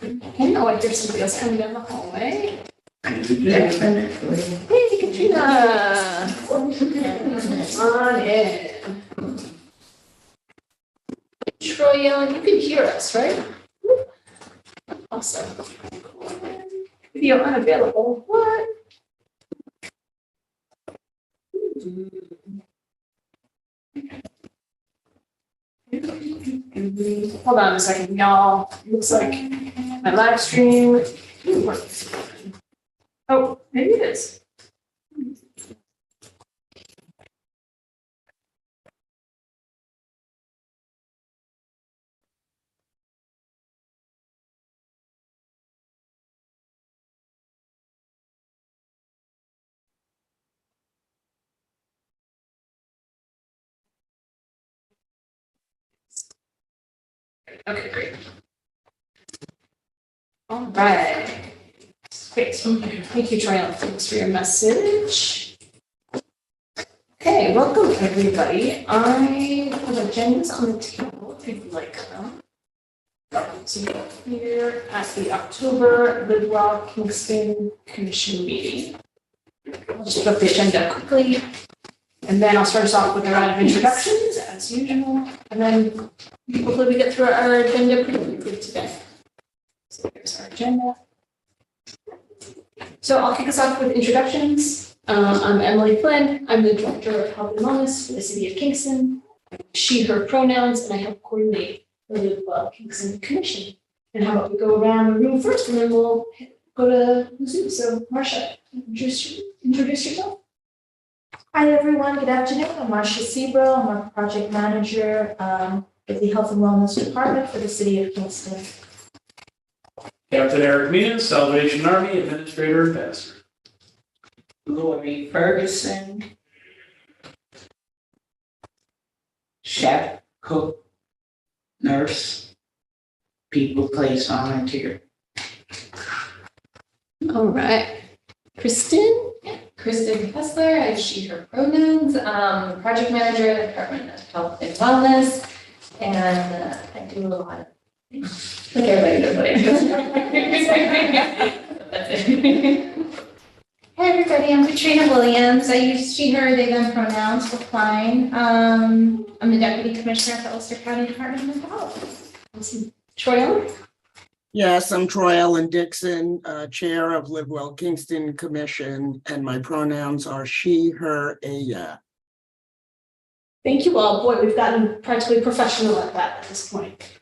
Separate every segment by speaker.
Speaker 1: Okay, oh, I hear somebody else coming down the hallway.
Speaker 2: Definitely.
Speaker 1: Hey, Katrina. Come on in. Troy, you can hear us, right? Awesome. Video unavailable. What? Hold on a second, y'all. Looks like my live stream. Oh, maybe it is. Okay, great. All right. Great. Thank you, Troy. Thanks for your message. Okay, welcome everybody. I have agendas on the table if you'd like them. So you're here at the October Lidwell Kingston Commission meeting. I'll just put up the agenda quickly, and then I'll start us off with a round of introductions as usual, and then hopefully we get through our agenda pretty quickly today. So here's our agenda. So I'll kick us off with introductions. I'm Emily Flynn. I'm the Director of Health and Wellness for the City of Kingston. She, her pronouns, and I help coordinate the Lidwell Kingston Commission. And how about we go around the room first, and then we'll go to the Zoom. So Marcia, introduce yourself.
Speaker 2: Hi, everyone. Good afternoon. I'm Marcia Sebro. I'm a project manager with the Health and Wellness Department for the City of Kingston.
Speaker 3: Captain Eric Means, Salvation Army Administrator and Pastor.
Speaker 4: Lori Ferguson, chef, cook, nurse, people place volunteer.
Speaker 1: All right. Kristen?
Speaker 5: Kristen Kessler, I she, her pronouns, project manager at the Department of Health and Wellness, and I do a lot of things. Like everybody does. That's it.
Speaker 6: Hey everybody, I'm Katrina Williams. I use she, her, they, them pronouns for fine. I'm the Deputy Commissioner at the Ulster County Department of Mental Health.
Speaker 1: Awesome. Troy Ellen?
Speaker 7: Yes, I'm Troy Ellen Dixon, Chair of Lidwell Kingston Commission, and my pronouns are she, her, aya.
Speaker 1: Thank you all. Boy, we've gotten practically professional at that at this point.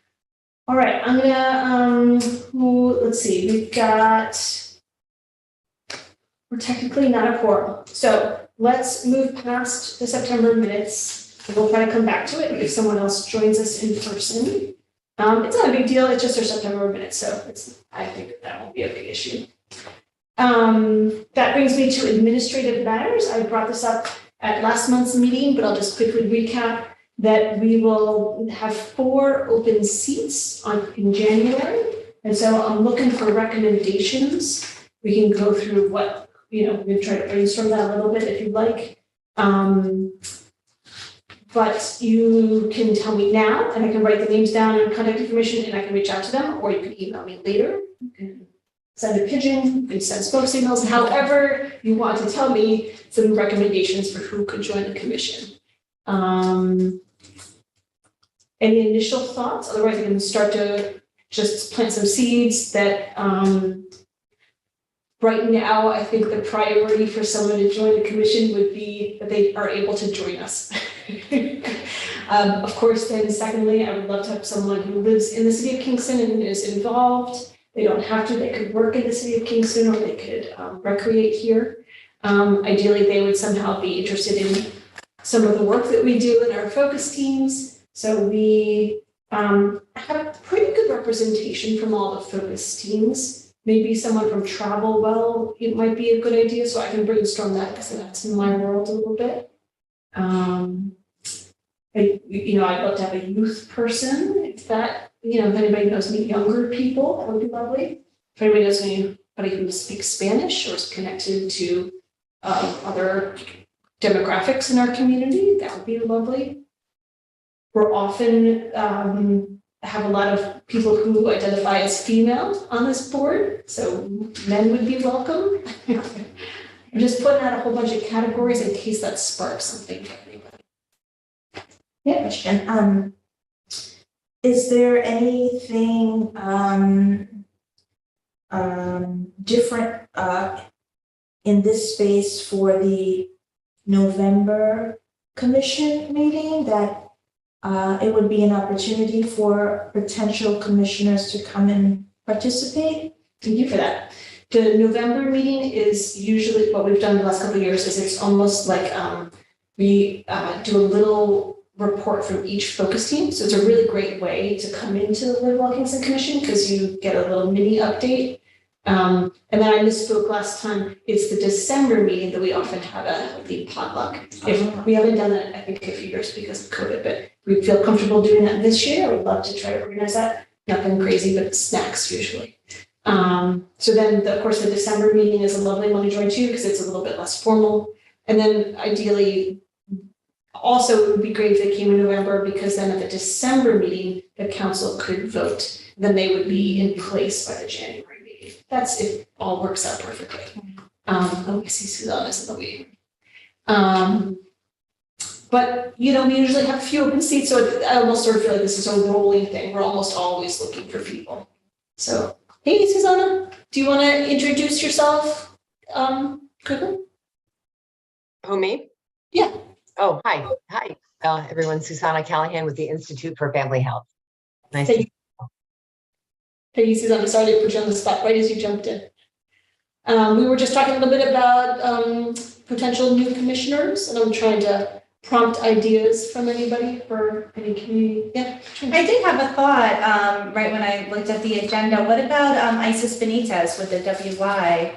Speaker 1: All right, I'm gonna, let's see, we're technically not a quorum. So let's move past the September minutes. And we'll try to come back to it if someone else joins us in person. It's not a big deal, it's just our September minutes, so I think that won't be a big issue. That brings me to administrative matters. I brought this up at last month's meeting, but I'll just quickly recap that we will have 4 open seats in January. And so I'm looking for recommendations. We can go through what, we can try to brainstorm that a little bit if you'd like. But you can tell me now, and I can write the names down and contact information, and I can reach out to them, or you can email me later. You can send a pigeon, you can send spokes emails, however you want to tell me some recommendations for who could join the commission. Any initial thoughts? Otherwise, I can start to just plant some seeds that right now, I think the priority for someone to join the commission would be that they are able to join us. Of course, then secondly, I would love to have someone who lives in the city of Kingston and is involved. They don't have to, they could work in the city of Kingston, or they could recreate here. Ideally, they would somehow be interested in some of the work that we do in our focus teams. So we have a pretty good representation from all the focus teams. Maybe someone from travel, well, it might be a good idea, so I can brainstorm that because that's in my world a little bit. I'd love to have a youth person, if anybody knows any younger people, that would be lovely. If anybody knows anybody who speaks Spanish or is connected to other demographics in our community, that would be lovely. We're often have a lot of people who identify as female on this board, so men would be welcome. I'm just putting out a whole bunch of categories in case that sparks something for anybody.
Speaker 2: Yeah, question. Is there anything different in this space for the November commission meeting that it would be an opportunity for potential commissioners to come and participate?
Speaker 1: Thank you for that. The November meeting is usually, what we've done the last couple of years is it's almost like we do a little report from each focus team. So it's a really great way to come into the Live Kingston Commission because you get a little mini update. And then I misspoke last time. It's the December meeting that we often have the potluck. If we haven't done that, I think a few years because of COVID, but we feel comfortable doing that this year. I would love to try to organize that. Nothing crazy, but snacks usually. So then, of course, the December meeting is a lovely one to join too because it's a little bit less formal. And then ideally, also it would be great if they came in November because then at the December meeting, the council could vote. Then they would be in place by the January meeting. That's if all works out perfectly. Oh, I see Susanna's in the waiting. But, you know, we usually have a few open seats, so I almost sort of feel like this is a rolling thing. We're almost always looking for people. So, hey, Susanna, do you want to introduce yourself quickly?
Speaker 8: Who, me?
Speaker 1: Yeah.
Speaker 8: Oh, hi. Hi, everyone. Susanna Callahan with the Institute for Family Health. Nice to
Speaker 1: Thank you, Susanna. Sorry to put you on the spot right as you jumped in. We were just talking a little bit about potential new commissioners, and I'm trying to prompt ideas from anybody for any community. Yeah.
Speaker 6: I did have a thought, right when I looked at the agenda. What about Isis Benitez with the WY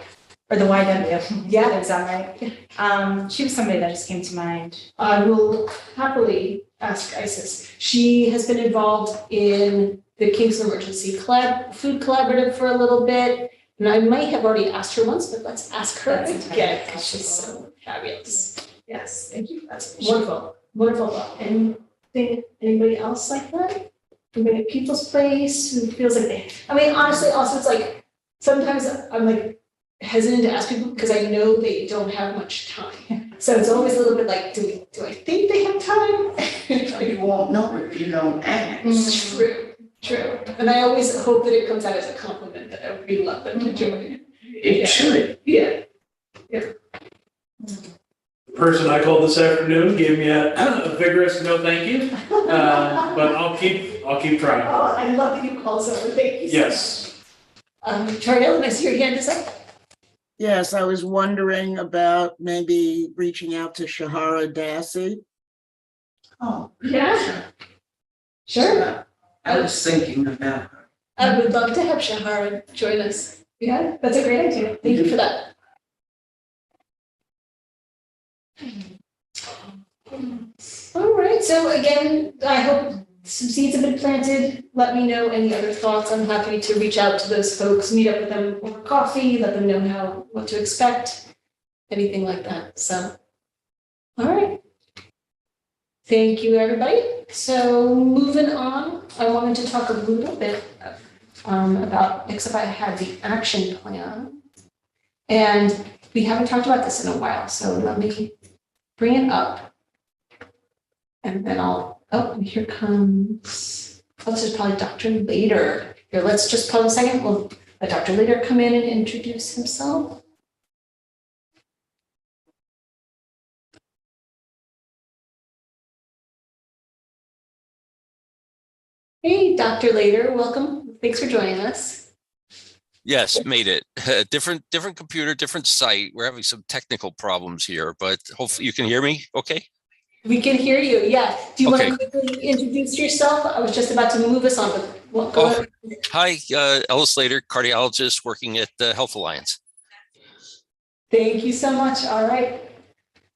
Speaker 6: or the YW?
Speaker 1: Yeah.
Speaker 6: That's that right? She was somebody that just came to mind.
Speaker 1: I will happily ask Isis. She has been involved in the Kingston Emergency Food Collaborative for a little bit. And I might have already asked her once, but let's ask her again because she's so fabulous. Yes, thank you. That's wonderful. Wonderful. Anything, anybody else like that? Anybody at People's Place who feels like they, I mean, honestly, also it's like, sometimes I'm like hesitant to ask people because I know they don't have much time. So it's always a little bit like, do I think they have time?
Speaker 4: You won't know if you don't ask.
Speaker 1: True. And I always hope that it comes out as a compliment that I really love them to join it.
Speaker 4: It should.
Speaker 1: Yeah.
Speaker 3: The person I called this afternoon gave me a vigorous no thank you, but I'll keep trying.
Speaker 1: Oh, I love that you call someone. Thank you.
Speaker 3: Yes.
Speaker 1: Charnel, I see your hand is up.
Speaker 7: Yes, I was wondering about maybe reaching out to Shahara Dassi.
Speaker 4: Oh,
Speaker 1: Yeah. Sure.
Speaker 4: I was thinking about her.
Speaker 1: I would love to have Shahara join us. Yeah, that's a great idea. Thank you for that. All right, so again, I hope some seeds have been planted. Let me know any other thoughts. I'm happy to reach out to those folks, meet up with them over coffee, let them know what to expect, anything like that. So, all right. Thank you, everybody. So moving on, I wanted to talk a little bit about, except I had the action plan. And we haven't talked about this in a while, so let me bring it up. And then here comes, this is probably Dr. Lader. Here, let's just pause a second. We'll let Dr. Lader come in and introduce himself. Hey, Dr. Lader, welcome. Thanks for joining us.
Speaker 9: Yes, made it. Different computer, different site. We're having some technical problems here, but hopefully you can hear me okay?
Speaker 1: We can hear you, yeah. Do you
Speaker 9: Okay.
Speaker 1: want to quickly introduce yourself? I was just about to move us on, but go ahead.
Speaker 9: Hi, Ellis Slater, cardiologist working at the Health Alliance.
Speaker 1: Thank you so much. All right.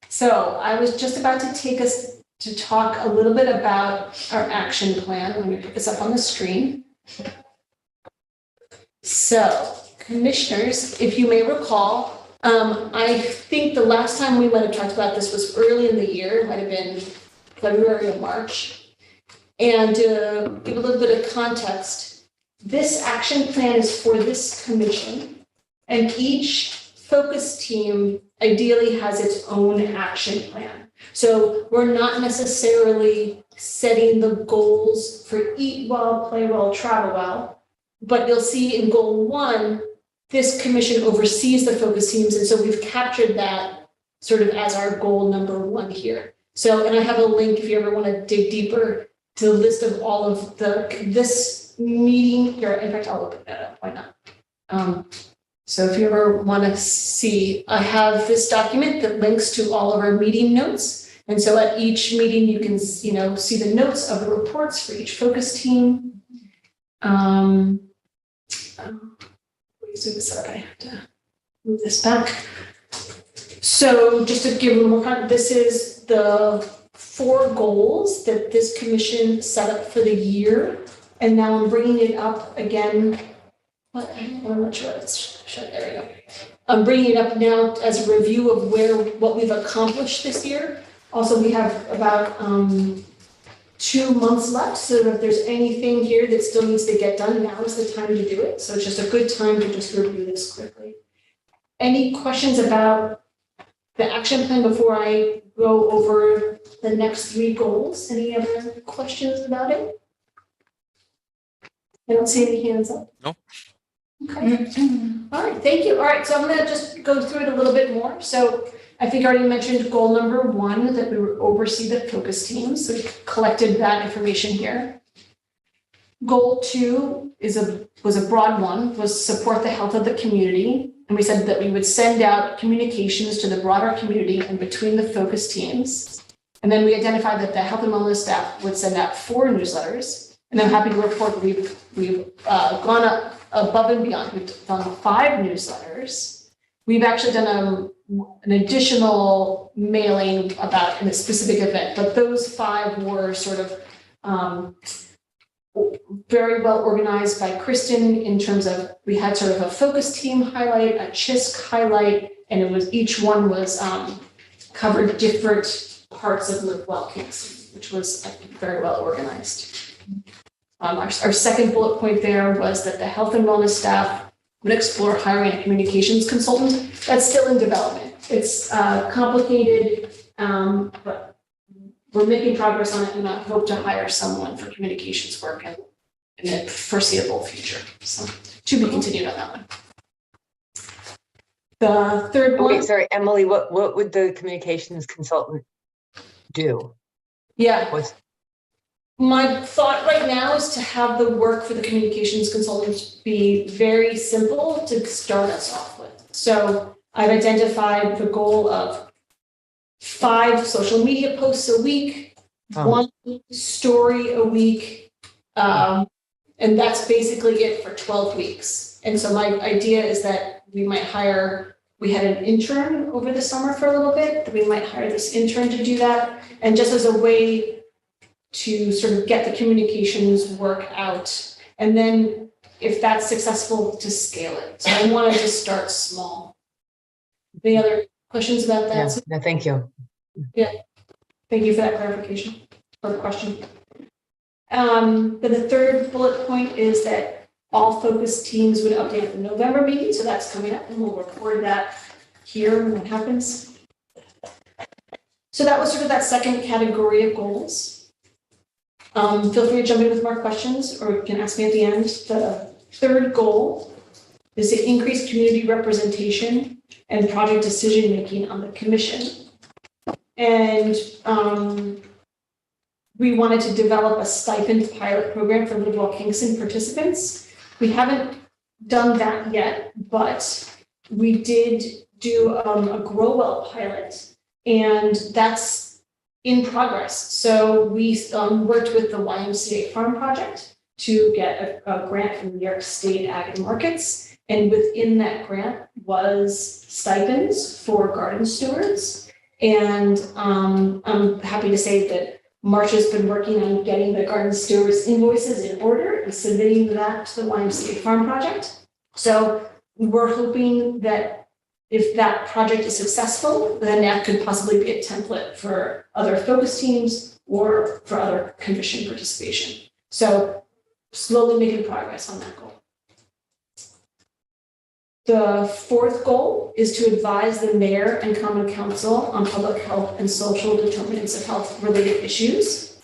Speaker 1: So I was just about to take us to talk a little bit about our action plan. Let me put this up on the screen. So, commissioners, if you may recall, I think the last time we might have talked about this was early in the year, it might have been February or March. And to give a little bit of context, this action plan is for this commission, and each focus team ideally has its own action plan. So we're not necessarily setting the goals for eat well, play well, travel well, but you'll see in goal 1, this commission oversees the focus teams, and so we've captured that sort of as our goal number 1 here. So, and I have a link if you ever want to dig deeper to the list of all of this meeting here. In fact, I'll open that up. Why not? So if you ever want to see, I have this document that links to all of our meeting notes. And so at each meeting, you can, see the notes of the reports for each focus team. Zoom this up. I have to move this back. So just to give a little more context, this is the 4 goals that this commission set up for the year. And now I'm bringing it up again. I'm not sure it's shut. There we go. I'm bringing it up now as a review of what we've accomplished this year. Also, we have about 2 months left. So if there's anything here that still needs to get done, now is the time to do it. So it's just a good time to just review this quickly. Any questions about the action plan before I go over the next 3 goals? Any other questions about it? I don't see any hands up.
Speaker 9: No.
Speaker 1: Okay. All right, thank you. All right, so I'm going to just go through it a little bit more. So I think I already mentioned goal number 1, that we oversee the focus teams. So we collected that information here. Goal 2 was a broad one, was support the health of the community. And we said that we would send out communications to the broader community and between the focus teams. And then we identified that the health and wellness staff would send out 4 newsletters. And I'm happy to report that we've gone up above and beyond. We've done 5 newsletters. We've actually done an additional mailing about a specific event, but those 5 were sort of very well organized by Kristen in terms of, we had sort of a focus team highlight, a CHISC highlight, and each one was covered different parts of Live Well Kingston, which was, I think, very well organized. Our second bullet point there was that the health and wellness staff would explore hiring a communications consultant. That's still in development. It's complicated, but we're making progress on it, and I hope to hire someone for communications work in the foreseeable future. So to be continued on that one. The third one.
Speaker 8: Okay, sorry, Emily, what would the communications consultant do?
Speaker 1: Yeah. My thought right now is to have the work for the communications consultant be very simple to start us off with. So I've identified the goal of 5 social media posts a week, 1 story a week, and that's basically it for 12 weeks. And so my idea is that we had an intern over the summer for a little bit, that we might hire this intern to do that. And just as a way to sort of get the communications work out. And then if that's successful, to scale it. So I want to just start small. Any other questions about that?
Speaker 8: Yeah, no, thank you.
Speaker 1: Yeah, thank you for that clarification or question. Then the third bullet point is that all focus teams would update at the November meeting. So that's coming up, and we'll record that here when it happens. So that was sort of that second category of goals. Feel free to jump in with more questions, or you can ask me at the end. The third goal is to increase community representation and project decision-making on the commission. And we wanted to develop a stipend pilot program for Live Well Kingston participants. We haven't done that yet, but we did do a Grow Well pilot, and that's in progress. So we worked with the YMCA Farm Project to get a grant from New York State Ag and Markets. And within that grant was stipends for garden stewards. And I'm happy to say that March has been working on getting the garden stewards invoices in order and submitting that to the YMCA Farm Project. So we're hoping that if that project is successful, then that could possibly be a template for other focus teams or for other commission participation. So slowly making progress on that goal. The fourth goal is to advise the mayor and common council on public health and social determinants of health related issues.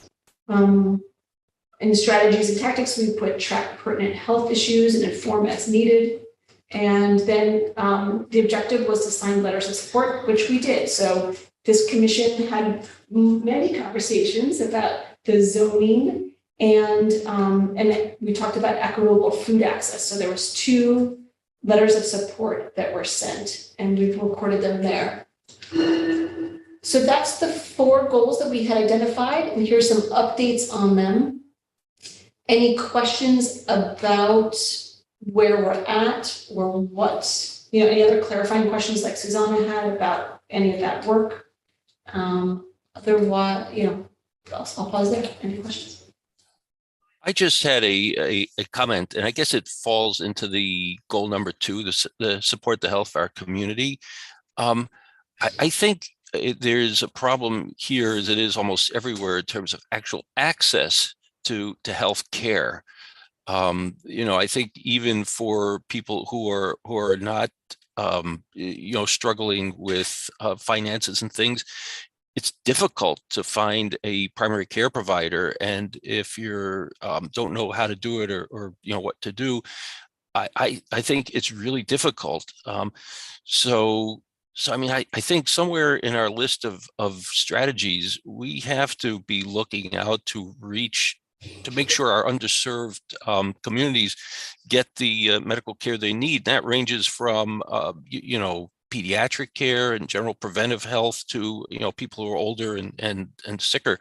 Speaker 1: In strategies and tactics, we put track pertinent health issues and inform as needed. And then the objective was to sign letters of support, which we did. So this commission had many conversations about the zoning and we talked about equitable food access. So there was 2 letters of support that were sent, and we've recorded them there. So that's the 4 goals that we had identified, and here's some updates on them. Any questions about where we're at or what, any other clarifying questions like Susanna had about any of that work? Otherwise, I'll pause there. Any questions?
Speaker 9: I just had a comment, and I guess it falls into the goal number 2, the support the health of our community. I think there's a problem here, as it is almost everywhere, in terms of actual access to health care. I think even for people who are not struggling with finances and things, it's difficult to find a primary care provider, and if you don't know how to do it or what to do, I think it's really difficult. So I mean, I think somewhere in our list of strategies, we have to be looking out to make sure our underserved communities get the medical care they need. That ranges from pediatric care and general preventive health to people who are older and sicker.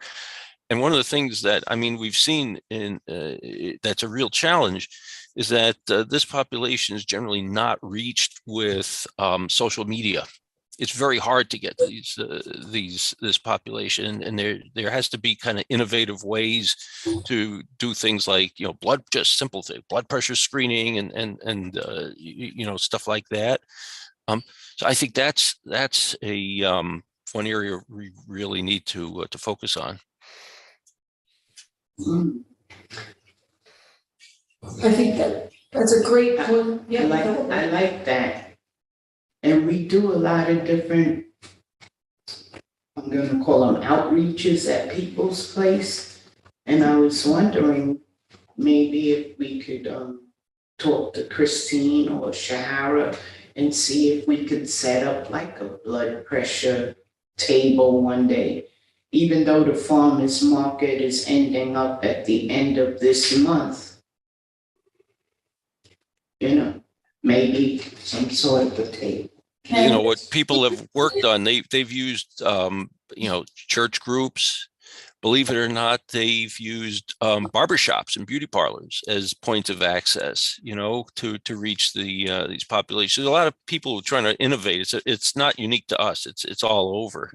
Speaker 9: And one of the things that we've seen that's a real challenge is that this population is generally not reached with social media. It's very hard to get this population, and there has to be kind of innovative ways to do things like just simple things, blood pressure screening and stuff like that. So I think that's a one area we really need to focus on.
Speaker 1: I think that's a great one. Yeah,
Speaker 4: I like that. And we do a lot of different, I'm going to call them outreaches at people's place. And I was wondering maybe if we could talk to Christine or Shahara and see if we could set up like a blood pressure table one day. Even though the farmers market is ending up at the end of this month, maybe some sort of a table.
Speaker 9: What people have worked on, they've used church groups. Believe it or not, they've used barbershops and beauty parlors as points of access, to reach these populations. A lot of people trying to innovate. It's not unique to us. It's all over.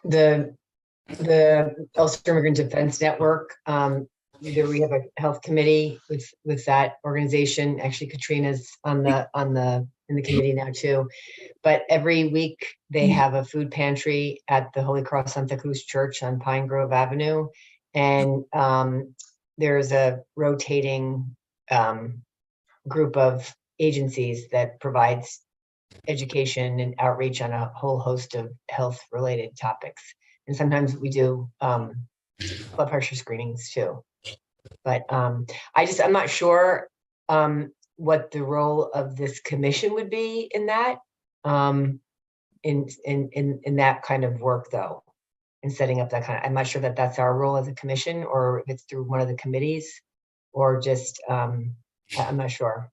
Speaker 8: The Ulster Immigrant Defense Network. We have a health committee with that organization. Actually, Katrina's in the committee now too. But every week they have a food pantry at the Holy Cross Santa Cruz Church on Pine Grove Avenue, and there's a rotating group of agencies that provides education and outreach on a whole host of health-related topics. And sometimes we do blood pressure screenings too. But I'm not sure what the role of this commission would be in that, in that kind of work, though, in setting up that kind of. I'm not sure that that's our role as a commission, or if it's through one of the committees, or just I'm not sure.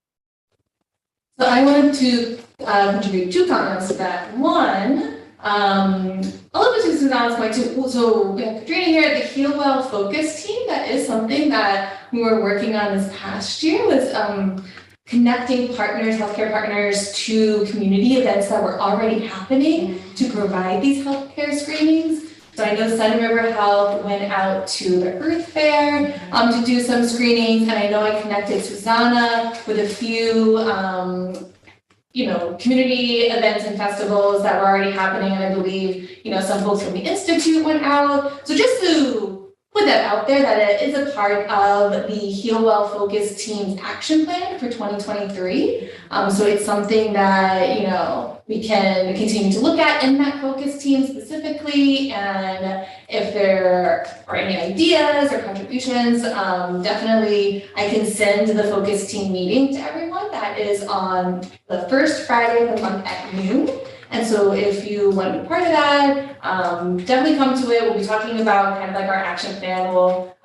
Speaker 5: So I wanted to contribute 2 comments to that. One, a little bit to Susanna's point too. So we have Katrina here at the Heal Well Focus team. That is something that we were working on this past year, was connecting healthcare partners to community events that were already happening to provide these healthcare screenings. So I know Sun River Health went out to the Earth Fair to do some screenings, and I know I connected Susanna with a few community events and festivals that were already happening, and I believe, some folks from the Institute went out. So just to put that out there, that it is a part of the Heal Well Focus Team's action plan for 2023. So it's something that, we can continue to look at in that focus team specifically. And if there are any ideas or contributions, definitely I can send the focus team meeting to everyone. That is on the first Friday of the month at noon. And so if you want to be part of that, definitely come to it. We'll be talking about kind of like our action plan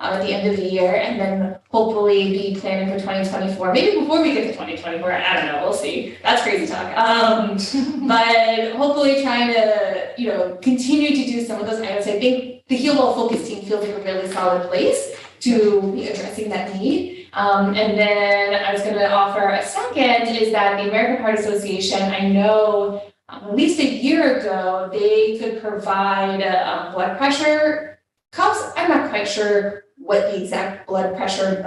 Speaker 5: at the end of the year, and then hopefully be planning for 2024. Maybe before we get to 2024, I don't know, we'll see. That's crazy talk. But hopefully trying to, continue to do some of those items. I think the Heal Well Focus Team feels like a really solid place to be addressing that need. And then I was going to offer a second is that the American Heart Association, I know at least a year ago, they could provide blood pressure cuffs. I'm not quite sure what the exact blood pressure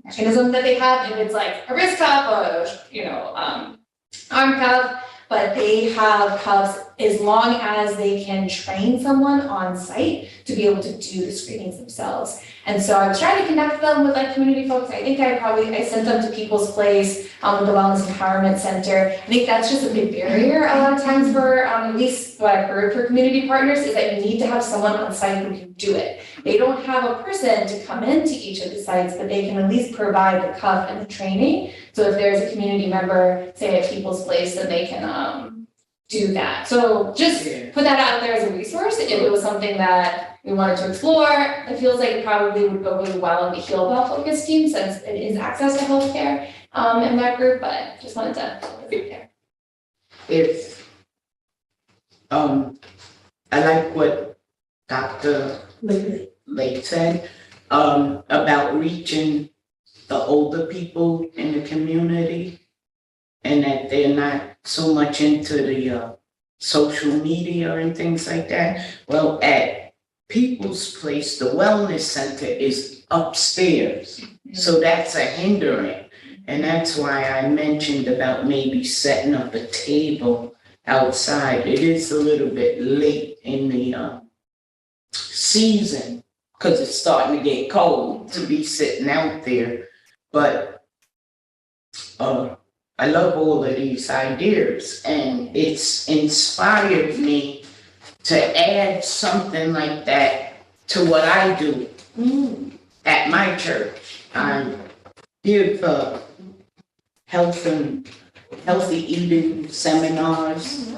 Speaker 5: mechanism that they have, if it's like a wrist cuff or arm cuff, but they have cuffs as long as they can train someone on site to be able to do the screenings themselves. And so I was trying to connect them with community folks. I think I sent them to People's Place with the Wellness Empowerment Center. I think that's just a big barrier a lot of times for, at least what I've heard for community partners, is that you need to have someone on site who can do it. They don't have a person to come into each of the sites, but they can at least provide the cuff and the training. So if there's a community member, say at People's Place, then they can do that. So just put that out there as a resource. If it was something that we wanted to explore, it feels like it probably would go really well in the Heal Well Focus Team, since it is access to healthcare in that group, but just wanted to put it there.
Speaker 4: If, I like what Dr. Lake said, about reaching the older people in the community, and that they're not so much into the social media and things like that. Well, at People's Place, the wellness center is upstairs. So that's a hindrance. And that's why I mentioned about maybe setting up a table outside. It is a little bit late in the season, because it's starting to get cold to be sitting out there. But I love all of these ideas, and it's inspired me to add something like that to what I do at my church. I give healthy eating seminars,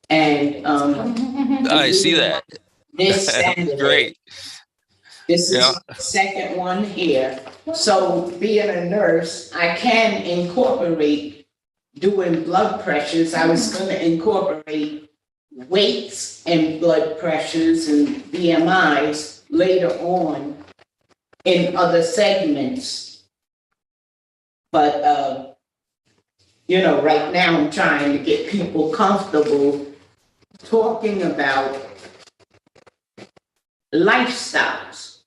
Speaker 4: and
Speaker 9: I see that.
Speaker 4: this Saturday.
Speaker 9: Great.
Speaker 4: This is the second one here. So being a nurse, I can incorporate doing blood pressures. I was going to incorporate weights and blood pressures and BMIs later on in other segments. But, right now I'm trying to get people comfortable talking about lifestyles.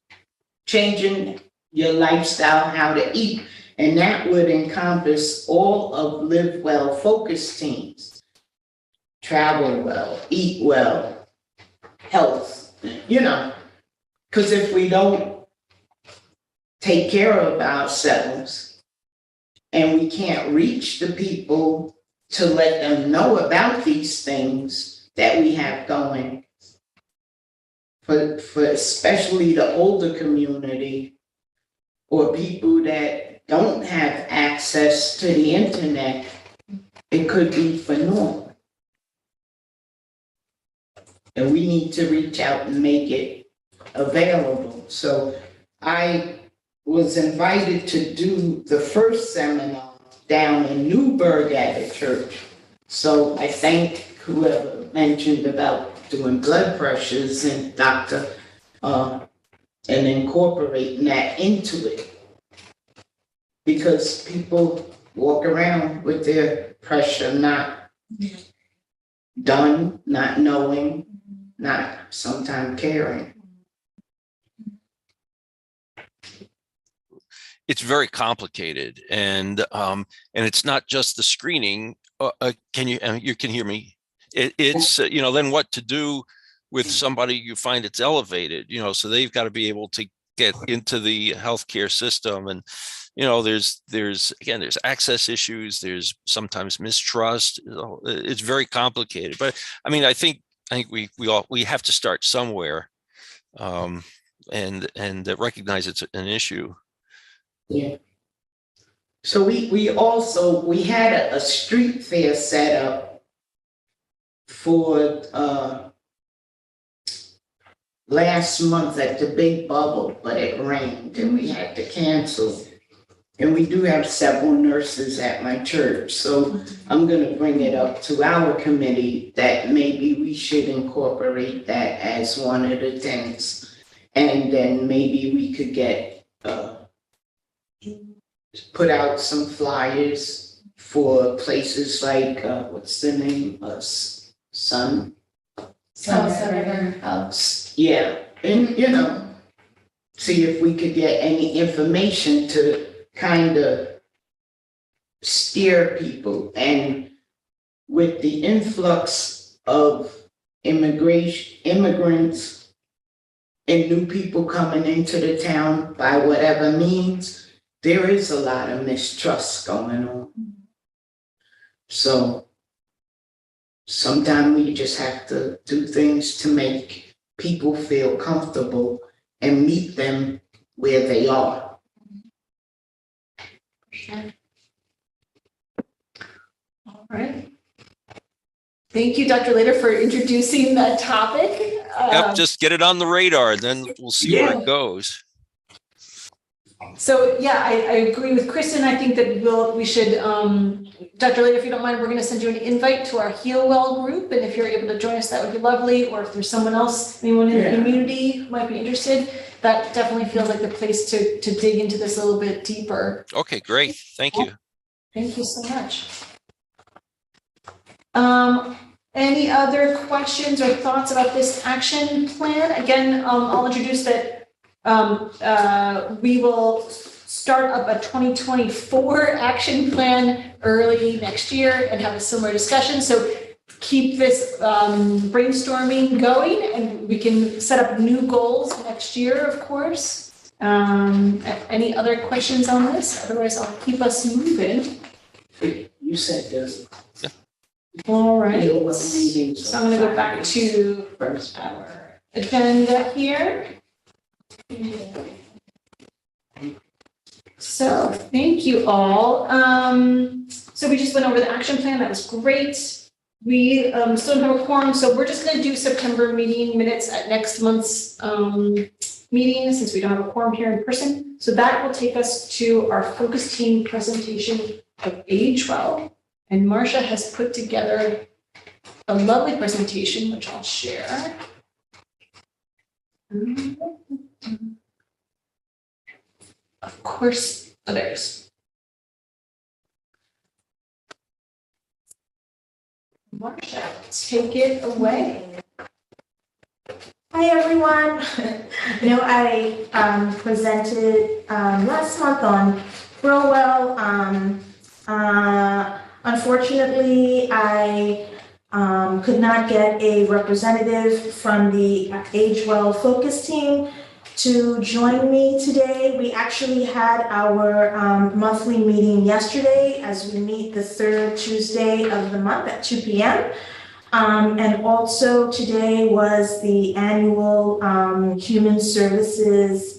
Speaker 4: Changing your lifestyle, how to eat, and that would encompass all of Live Well focus teams. Travel well, eat well, health, because if we don't take care of ourselves and we can't reach the people to let them know about these things that we have going, for especially the older community or people that don't have access to the internet, it could be for naught. And we need to reach out and make it available. So I was invited to do the first seminar down in Newburgh at a church. So I thank whoever mentioned about doing blood pressures and doctor, and incorporating that into it. Because people walk around with their pressure not done, not knowing, not sometimes caring.
Speaker 9: It's very complicated, and it's not just the screening. Can you, you can hear me? It's, then what to do with somebody you find it's elevated, so they've got to be able to get into the healthcare system. And, again, there's access issues, there's sometimes mistrust. It's very complicated, but I mean, I think we have to start somewhere, and recognize it's an issue.
Speaker 4: Yeah. So we had a street fair set up for last month at the Big Bubble, but it rained and we had to cancel. And we do have several nurses at my church, so I'm gonna bring it up to our committee that maybe we should incorporate that as one of the things. And then maybe we could get, put out some flyers for places like, what's the name, Sun?
Speaker 6: River House.
Speaker 4: Yeah, and see if we could get any information to kind of steer people. And with the influx of immigrants and new people coming into the town by whatever means, there is a lot of mistrust going on. So sometimes we just have to do things to make people feel comfortable and meet them where they are.
Speaker 1: All right. Thank you, Dr. Lader, for introducing that topic.
Speaker 9: Yep, just get it on the radar, then we'll see where it goes.
Speaker 1: So yeah, I agree with Kristen. I think that we should, Dr. Lader, if you don't mind, we're going to send you an invite to our Heal Well group. And if you're able to join us, that would be lovely. Or if there's someone else, anyone in the community who might be interested, that definitely feels like the place to dig into this a little bit deeper.
Speaker 9: Okay, great. Thank you.
Speaker 1: Thank you so much. Any other questions or thoughts about this action plan? Again, I'll introduce that we will start up a 2024 action plan early next year and have a similar discussion. So keep this brainstorming going, and we can set up new goals next year, of course. Any other questions on this? Otherwise, I'll keep us moving.
Speaker 4: You said this.
Speaker 1: All right.
Speaker 4: So
Speaker 1: So I'm going to go back to our agenda here. So thank you all. So we just went over the action plan. That was great. We still don't have a quorum, so we're just going to do September meeting minutes at next month's meeting, since we don't have a quorum here in person. So that will take us to our focus team presentation of Age Well. And Marcia has put together a lovely presentation, which I'll share. Of course, others. Marcia, take it away.
Speaker 2: Hi, everyone. I presented last month on Grow Well. Unfortunately, I could not get a representative from the Age Well focus team to join me today. We actually had our monthly meeting yesterday, as we meet the third Tuesday of the month at 2 p.m. And also today was the annual Human Services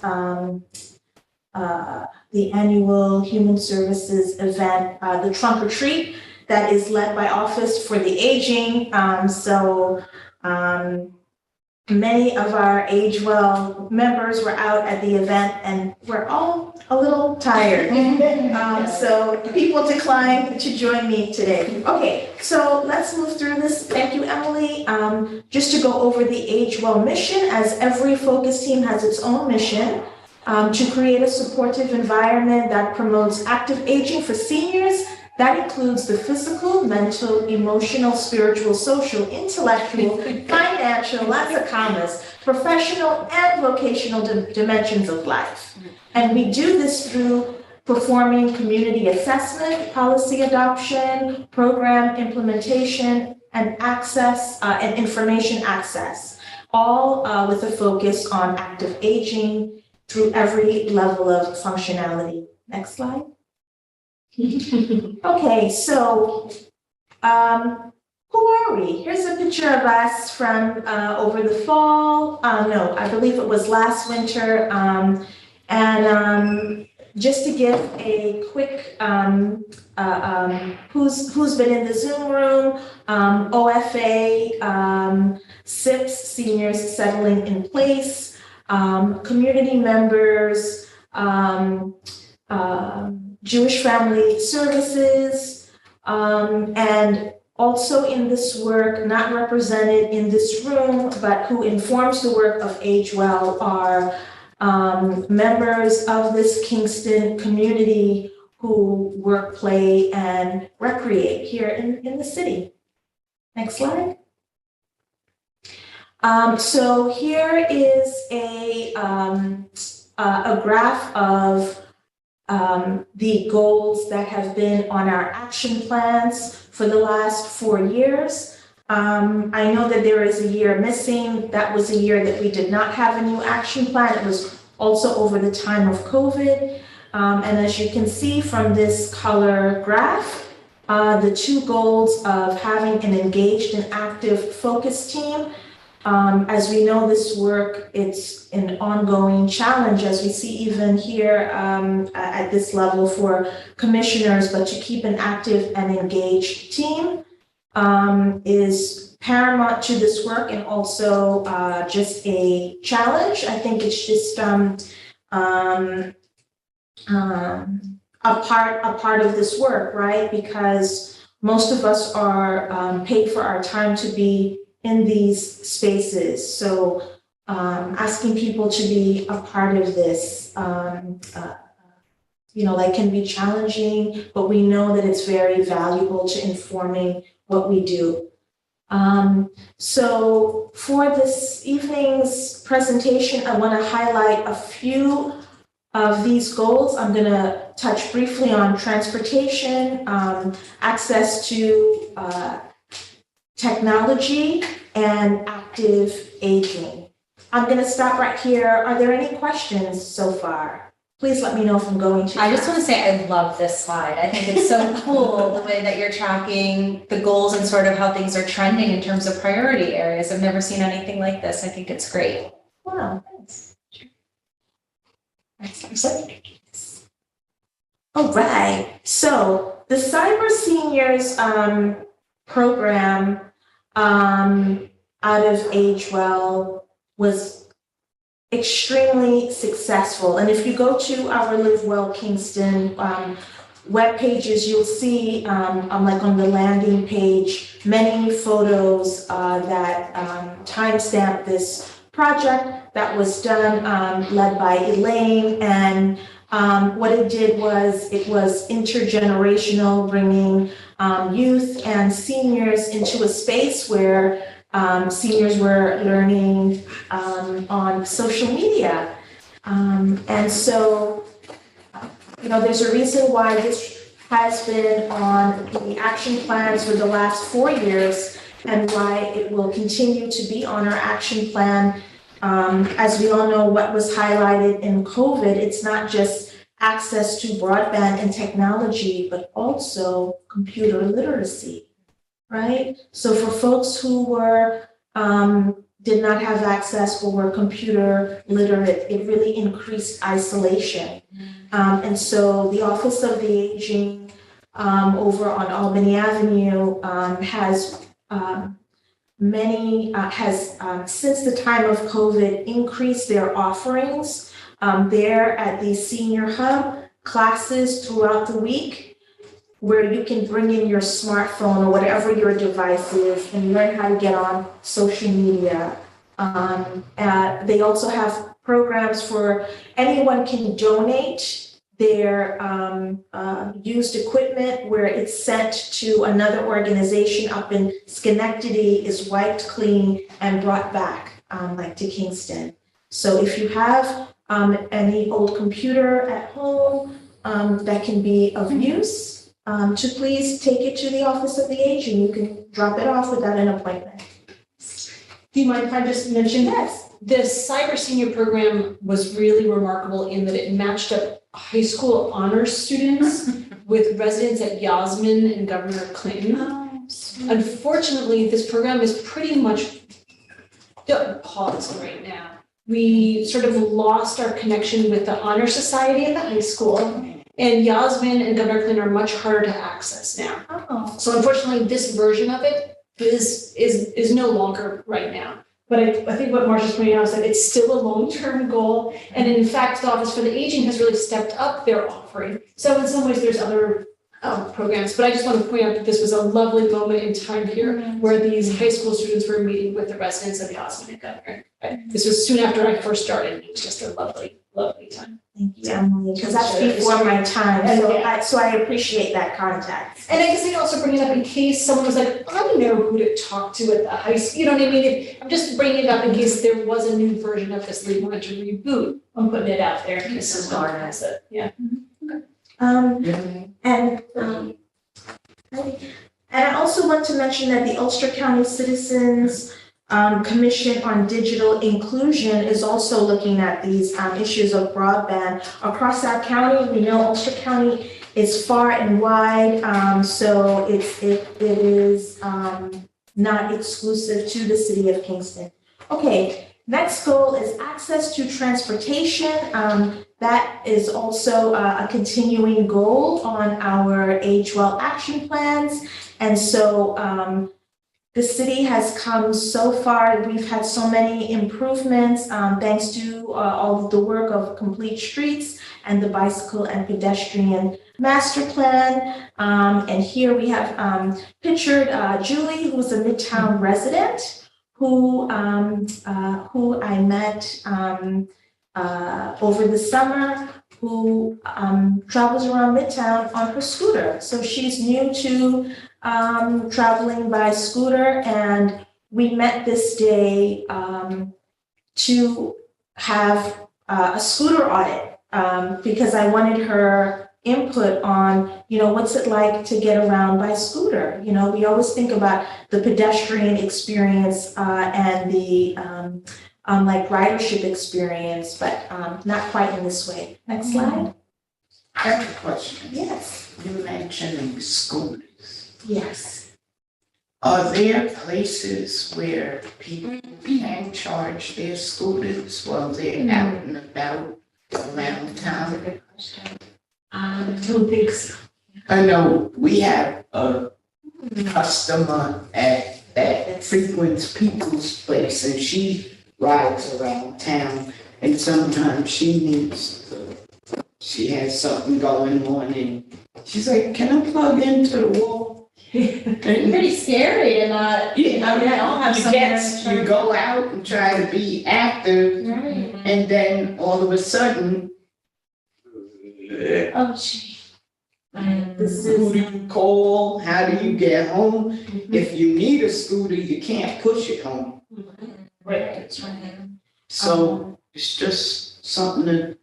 Speaker 2: event, the trunk or treat that is led by Office for the Aging. Many of our Age Well members were out at the event, and we're all a little tired. So people declined to join me today. Okay, so let's move through this. Thank you, Emily. Just to go over the Age Well mission, as every focus team has its own mission, to create a supportive environment that promotes active aging for seniors. That includes the physical, mental, emotional, spiritual, social, intellectual, financial, lots of commas, professional and vocational dimensions of life. And we do this through performing community assessment, policy adoption, program implementation, and access, and information access, all with a focus on active aging through every level of functionality. Next slide. Okay, so who are we? Here's a picture of us from over the fall. No, I believe it was last winter. Just to give a quick who's been in the Zoom room, OFA, SIPs, seniors settling in place, community members, Jewish Family Services, and also in this work, not represented in this room, but who informs the work of Age Well are members of this Kingston community who work, play, and recreate here in the city. Next slide. So here is a graph of the goals that have been on our action plans for the last 4 years. I know that there is a year missing. That was a year that we did not have a new action plan. It was also over the time of COVID. And as you can see from this color graph, the 2 goals of having an engaged and active focus team. As we know, this work, it's an ongoing challenge, as we see even here at this level for commissioners, but to keep an active and engaged team is paramount to this work, and also just a challenge. I think it's just a part of this work, right? Because most of us are paid for our time to be in these spaces. So asking people to be a part of this, that can be challenging, but we know that it's very valuable to informing what we do. So for this evening's presentation, I want to highlight a few of these goals. I'm going to touch briefly on transportation, access to technology, and active aging. I'm going to stop right here. Are there any questions so far? Please let me know if I'm going to.
Speaker 6: I just want to say I love this slide. I think it's so cool the way that you're tracking the goals and sort of how things are trending in terms of priority areas. I've never seen anything like this. I think it's great.
Speaker 2: Wow, thanks. All right. So the Cyber Seniors program out of Age Well was extremely successful. And if you go to our Live Well Kingston web pages, you'll see like on the landing page, many photos that timestamp this project that was done, led by Elaine. And what it did was it was intergenerational, bringing youth and seniors into a space where seniors were learning on social media. And so, there's a reason why this has been on the action plans for the last 4 years, and why it will continue to be on our action plan. As we all know, what was highlighted in COVID, it's not just access to broadband and technology, but also computer literacy, right? So for folks who were did not have access or were computer literate, it really increased isolation. And so the Office of the Aging over on Albany Avenue has since the time of COVID increased their offerings. There at the Senior Hub, classes throughout the week where you can bring in your smartphone or whatever your device is and learn how to get on social media. They also have programs for anyone can donate their used equipment where it's sent to another organization up in Schenectady, is wiped clean and brought back like to Kingston. So if you have any old computer at home, that can be of use, to please take it to the Office of the Aging. You can drop it off without an appointment.
Speaker 1: Do you mind if I just mention?
Speaker 2: Yes.
Speaker 1: The Cyber Senior Program was really remarkable in that it matched up high school honors students with residents at Yasmin and Governor Clinton. Unfortunately, this program is pretty much paused right now. We sort of lost our connection with the Honor Society at the high school, and Yasmin and Governor Clinton are much harder to access now.
Speaker 2: Oh.
Speaker 1: So unfortunately, this version of it is no longer right now. But I think what Marcia's pointing out is that it's still a long-term goal. And in fact, the Office for the Aging has really stepped up their offering. So in some ways, there's other programs. But I just want to point out that this was a lovely moment in time here where these high school students were meeting with the residents of Yasmin and Governor. This was soon after I first started. It was just a lovely, lovely time.
Speaker 2: Thank you, Emily, because that's before my time, so I appreciate that contact.
Speaker 1: And I guess I'd also bring it up in case someone was like, I don't know who to talk to at the high school, you know what I mean? I'm just bringing it up in case there was a new version of this we wanted to reboot. I'm putting it out there in case someone has it, yeah.
Speaker 2: And I also want to mention that the Ulster County Citizens Commission on Digital Inclusion is also looking at these issues of broadband across our county. We know Ulster County is far and wide, so it is not exclusive to the city of Kingston. Okay, next goal is access to transportation. That is also a continuing goal on our Age Well action plans, and so the city has come so far. We've had so many improvements thanks to all of the work of Complete Streets and the Bicycle and Pedestrian Master Plan. And here we have pictured Julie, who's a Midtown resident, who I met over the summer, who travels around Midtown on her scooter. So she's new to traveling by scooter, and we met this day to have a scooter audit because I wanted her input on, what's it like to get around by scooter. We always think about the pedestrian experience and the like ridership experience, but not quite in this way. Next slide.
Speaker 4: I have a question.
Speaker 2: Yes.
Speaker 4: You mentioning scooters.
Speaker 2: Yes.
Speaker 4: Are there places where people can charge their scooters while they're out and about around town?
Speaker 1: I don't think so.
Speaker 4: I know we have a customer that frequents people's place, and she rides around town, and sometimes she has something going on, and she's like, "Can I plug into the wall?"
Speaker 6: Pretty scary to not, have somewhere.
Speaker 4: You go out and try to be active,
Speaker 6: Right.
Speaker 4: and then all of a sudden,
Speaker 6: Oh, gee.
Speaker 4: who do you call? How do you get home? If you need a scooter, you can't push it home.
Speaker 1: Right.
Speaker 4: So it's just something to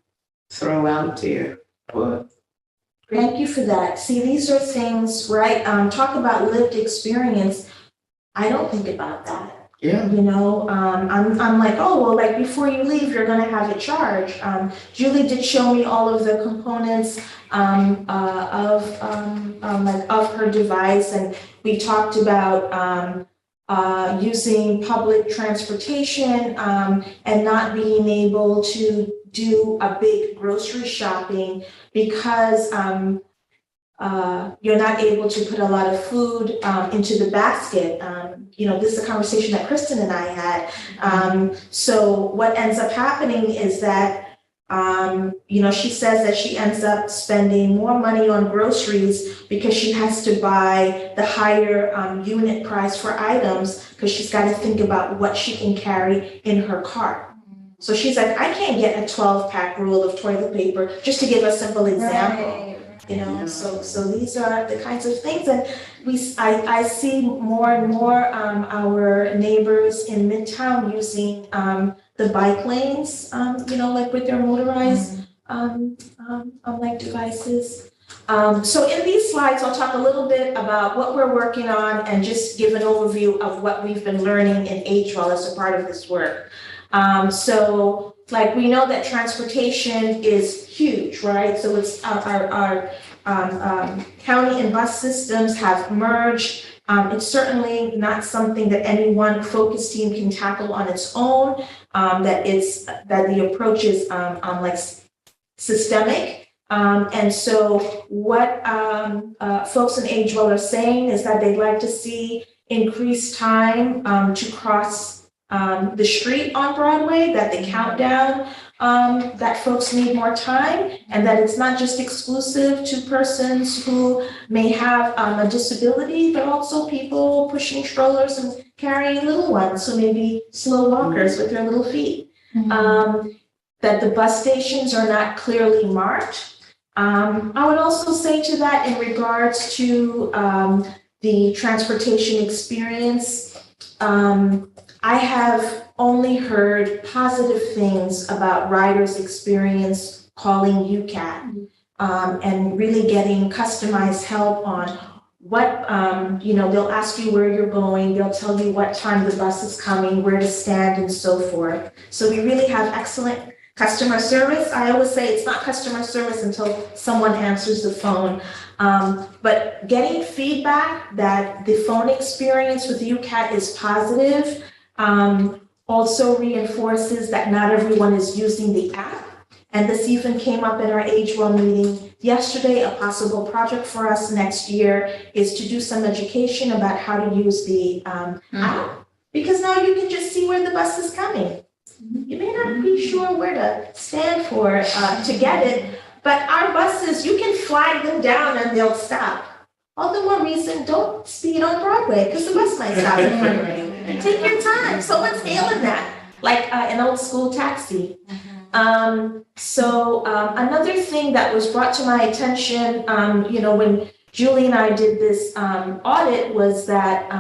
Speaker 4: throw out there, but.
Speaker 2: Thank you for that. See, these are things, right? Talk about lived experience. I don't think about that.
Speaker 4: Yeah.
Speaker 2: I'm like, oh, well, like before you leave, you're gonna have it charged. Julie did show me all of the components of her device, and we talked about using public transportation and not being able to do a big grocery shopping because you're not able to put a lot of food into the basket. This is a conversation that Kristen and I had. So what ends up happening is that she says that she ends up spending more money on groceries because she has to buy the higher unit price for items because she's got to think about what she can carry in her cart. So she's like, I can't get a 12-pack roll of toilet paper, just to give a simple example.
Speaker 6: Right.
Speaker 2: So these are the kinds of things that I see more and more our neighbors in Midtown using the bike lanes, like with their motorized like devices. So in these slides, I'll talk a little bit about what we're working on and just give an overview of what we've been learning in Agewell as a part of this work. So like we know that transportation is huge, right? So it's our county and bus systems have merged. It's certainly not something that any one focus team can tackle on its own. That the approach is like systemic. And so what folks in Agewell are saying is that they'd like to see increased time to cross the street on Broadway, that they count down, that folks need more time, and that it's not just exclusive to persons who may have a disability, but also people pushing strollers and carrying little ones, so maybe slow walkers with their little feet. That the bus stations are not clearly marked. I would also say to that in regards to the transportation experience, I have only heard positive things about riders' experience calling UCAT and really getting customized help on what, they'll ask you where you're going, they'll tell you what time the bus is coming, where to stand and so forth. So we really have excellent customer service. I always say it's not customer service until someone answers the phone. But getting feedback that the phone experience with UCAT is positive also reinforces that not everyone is using the app. And this even came up in our Agewell meeting yesterday. A possible project for us next year is to do some education about how to use the app, because now you can just see where the bus is coming. You may not be sure where to stand for to get it, but our buses, you can flag them down and they'll stop. All the more reason, don't speed on Broadway because the bus might stop in front of you. Take your time. Someone's hailing that, like an old school taxi. Another thing that was brought to my attention, when Julie and I did this audit was that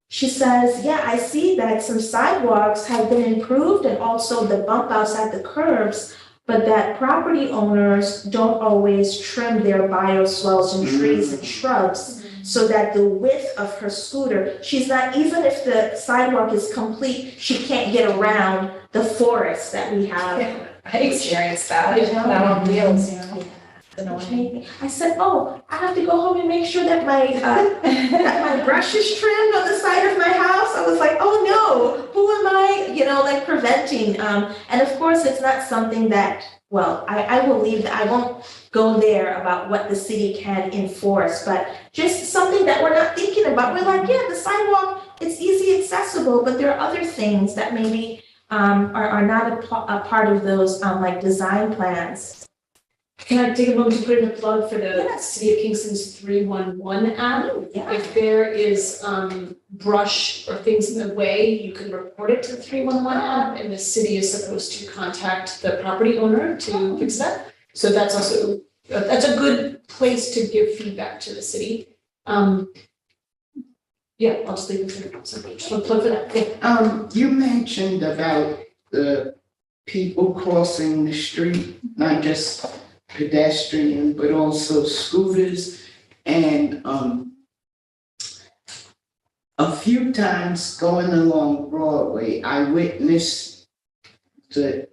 Speaker 2: she says, yeah, I see that some sidewalks have been improved and also the bump outs at the curbs, but that property owners don't always trim their bioswales and trees and shrubs so that the width of her scooter, she's not, even if the sidewalk is complete, she can't get around the forest that we have.
Speaker 6: Yeah, I experienced that. That on wheels,
Speaker 2: I said, oh, I have to go home and make sure that my that my brush is trimmed on the side of my house. I was like, oh no, who am I, preventing? And of course, it's not something that, I will leave, I won't go there about what the city can enforce, but just something that we're not thinking about. We're like, yeah, the sidewalk, it's easy accessible, but there are other things that maybe are not a part of those design plans.
Speaker 1: Can I take a moment to put in a plug for the City of Kingston's 311 app?
Speaker 2: Yeah.
Speaker 1: If there is brush or things in the way, you can report it to the 311 app, and the city is supposed to contact the property owner to fix that. So that's also, that's a good place to give feedback to the city. I'll just leave it there. So just want to plug for that. Yeah.
Speaker 4: You mentioned about the people crossing the street, not just pedestrian, but also scooters. And a few times going along Broadway, I witnessed the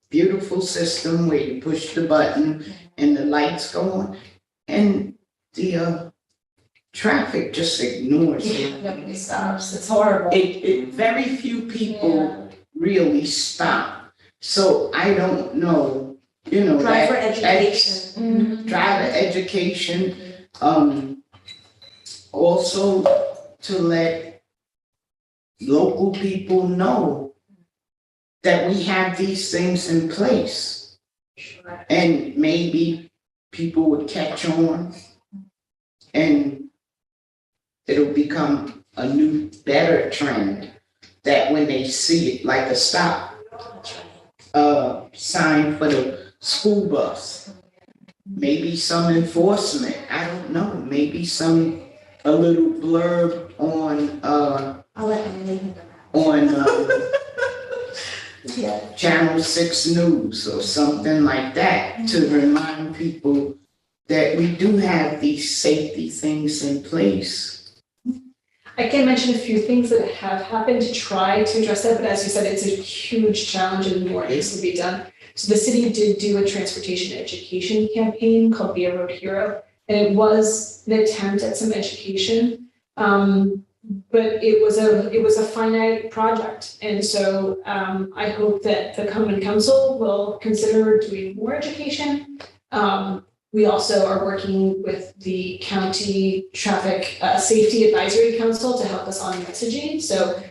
Speaker 4: beautiful system where you push the button and the lights go on, and the traffic just ignores it.
Speaker 6: Nobody stops. It's horrible.
Speaker 4: Very few people really stop. So I don't know,
Speaker 2: Driver education.
Speaker 4: Driver education, also to let local people know that we have these things in place.
Speaker 2: Sure.
Speaker 4: And maybe people would catch on and it'll become a new, better trend that when they see it, like a stop sign for the school bus, maybe some enforcement, I don't know, maybe a little blurb on
Speaker 2: I'll let Emily handle Yeah.
Speaker 4: Channel 6 News or something like that to remind people that we do have these safety things in place.
Speaker 1: I can mention a few things that have happened to try to address that, but as you said, it's a huge challenge and more needs to be done. So the city did do a transportation education campaign called Be a Road Hero, and it was an attempt at some education. But it was a finite project. And so I hope that the common council will consider doing more education. We also are working with the county traffic safety advisory council to help us on messaging. So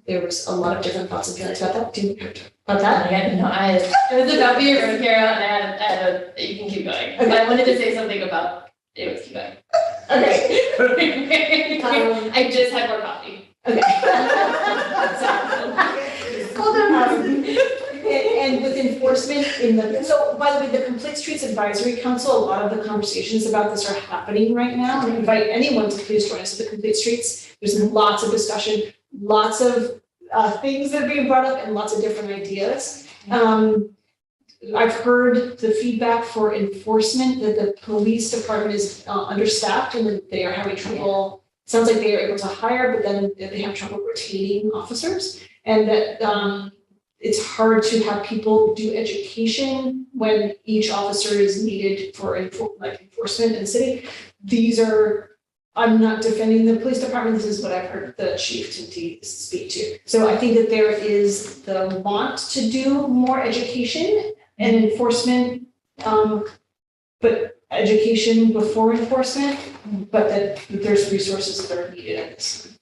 Speaker 1: there was a lot of different thoughts and feelings about that. Do you about that?
Speaker 5: Yeah, no, it was about being a road hero, and I had you can keep going.
Speaker 1: Okay.
Speaker 5: I wanted to say something about it was keep going.
Speaker 1: Okay.
Speaker 5: I just had more coffee.
Speaker 1: Okay.
Speaker 2: Hold on.
Speaker 1: And with enforcement so by the way, the Complete Streets Advisory Council, a lot of the conversations about this are happening right now. I invite anyone to please join us at the Complete Streets. There's lots of discussion, lots of things that are being brought up and lots of different ideas. I've heard the feedback for enforcement that the police department is understaffed and that they are having trouble. Sounds like they are able to hire, but then they have trouble retaining officers, and that it's hard to have people do education when each officer is needed for enforcement in the city. I'm not defending the police department. This is what I've heard the chief to speak to. So I think that there is the want to do more education and enforcement, but education before enforcement, but that there's resources that are needed in this.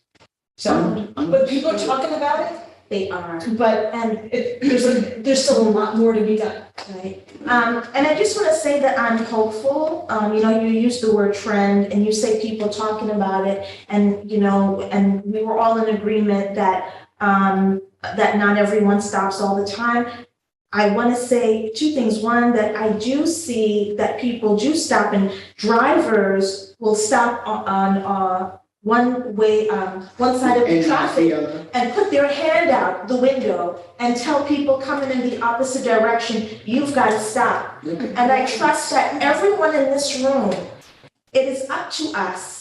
Speaker 1: So, but people are talking about it.
Speaker 2: They are.
Speaker 1: But there's still a lot more to be done.
Speaker 2: Right. And I just want to say that I'm hopeful. You use the word trend and you say people talking about it, and and we were all in agreement that that not everyone stops all the time. I want to say two things. One, that I do see that people do stop, and drivers will stop on one side of the traffic and put their hand out the window and tell people coming in the opposite direction, you've got to stop. And I trust that everyone in this room, it is up to us.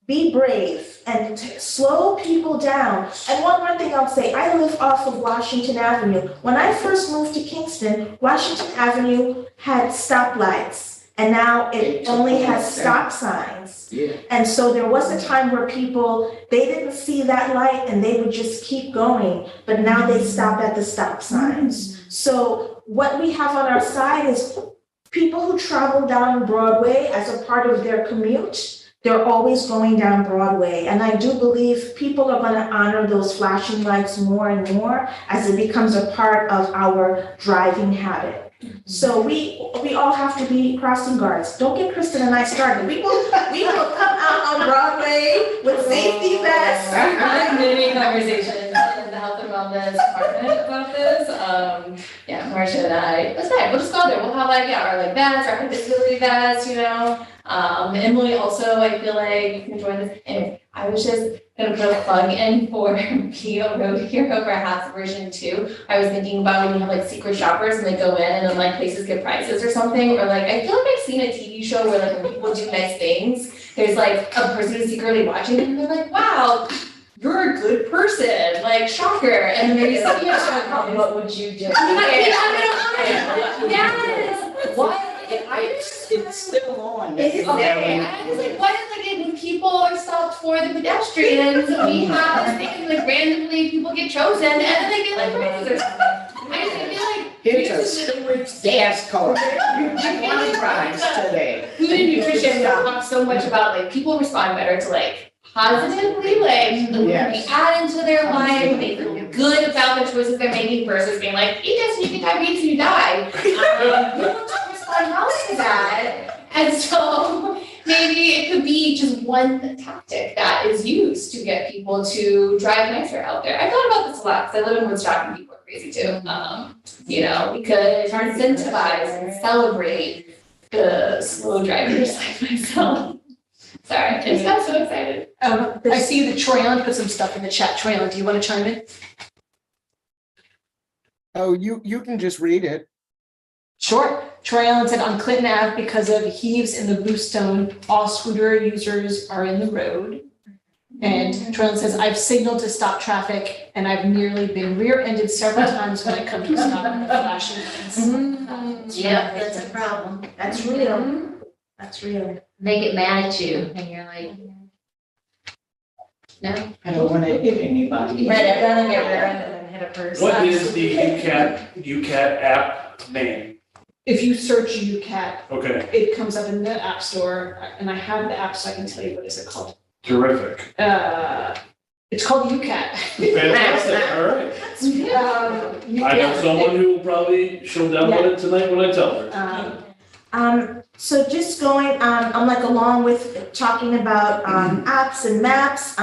Speaker 2: Be brave and slow people down. And one more thing I'll say, I live off of Washington Avenue. When I first moved to Kingston, Washington Avenue had stoplights, and now it only has stop signs.
Speaker 4: Yeah.
Speaker 2: And so there was a time where they didn't see that light and they would just keep going, but now they stop at the stop signs. So what we have on our side is people who travel down Broadway as a part of their commute. They're always going down Broadway. And I do believe people are going to honor those flashing lights more and more as it becomes a part of our driving habit. So we all have to be crossing guards. Don't get Kristen and I started. We will come out on Broadway with safety vests.
Speaker 5: I'm many conversations in the health and wellness department about this. Marcia and I, it's fine, we'll just go there. We'll have our vests, our disability vests, Emily also, I feel like you can join this. Anyway, I was just gonna put a plug in for Be a Road Hero perhaps version 2. I was thinking about when you have secret shoppers and they go in and then places get prizes or something, or I feel like I've seen a TV show where when people do nice things, there's a person who's secretly watching them and they're like, wow, you're a good person, shocker. And maybe something else. What would you do? Yes. What?
Speaker 4: It's still on.
Speaker 5: Okay, I was what if when people are stopped for the pedestrians, we have this thing randomly people get chosen and then they get prizes or something. I feel
Speaker 4: here's a Stewart's gas card. You won a prize today.
Speaker 5: Food and nutrition talks so much about people respond better to positively, they add into their life, they feel good about the choices they're making versus being eat this and you get diabetes and you die. People don't respond well to that. And so maybe it could be just one tactic that is used to get people to drive nicer out there. I thought about this a lot because I live in Woodstock and people are crazy too. We could incentivize and celebrate the slow drivers like myself. Sorry, I just got so excited.
Speaker 1: I see that Troy Allen put some stuff in the chat. Troy Allen, do you want to chime in?
Speaker 7: Oh, you can just read it.
Speaker 1: Sure. Troy Allen said on Clinton Ave, because of heaves in the bluestone, all scooter users are in the road. And Troy Allen says, I've signaled to stop traffic and I've nearly been rear-ended several times when I come to a stop at the flashing lights.
Speaker 10: Yeah, that's a problem.
Speaker 2: That's real. That's real.
Speaker 10: They get mad at you and you're like, no.
Speaker 4: I don't wanna hit anybody.
Speaker 6: Right, I'd rather get rear-ended than hit a person.
Speaker 3: What is the UCAT app name?
Speaker 1: If you search UCAT,
Speaker 3: Okay,
Speaker 1: it comes up in the App Store, and I have the app, so I can tell you what is it called.
Speaker 3: terrific.
Speaker 1: It's called UCAT.
Speaker 3: Fantastic, all right. I know someone who will probably, she'll download it tonight when I tell her.
Speaker 2: So just going, I'm like along with talking about apps and maps.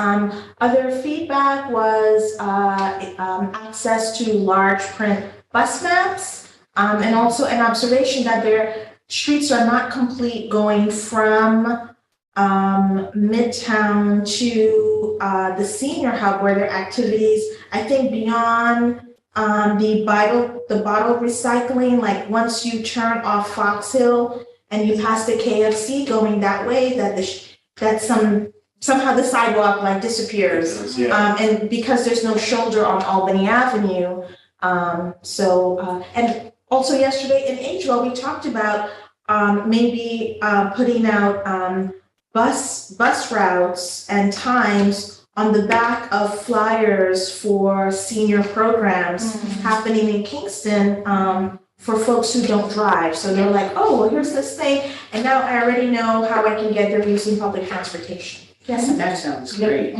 Speaker 2: Other feedback was access to large print bus maps, and also an observation that their streets are not complete going from Midtown to the senior hub where their activities, I think beyond the bottle recycling, like once you turn off Fox Hill and you pass the KFC going that way, that somehow the sidewalk like disappears.
Speaker 3: Yeah.
Speaker 2: And because there's no shoulder on Albany Avenue. And also yesterday in Agewell, we talked about maybe putting out bus routes and times on the back of flyers for senior programs happening in Kingston for folks who don't drive. So they're like, oh, well, here's this thing, and now I already know how I can get there using public transportation. Yes,
Speaker 4: That sounds great.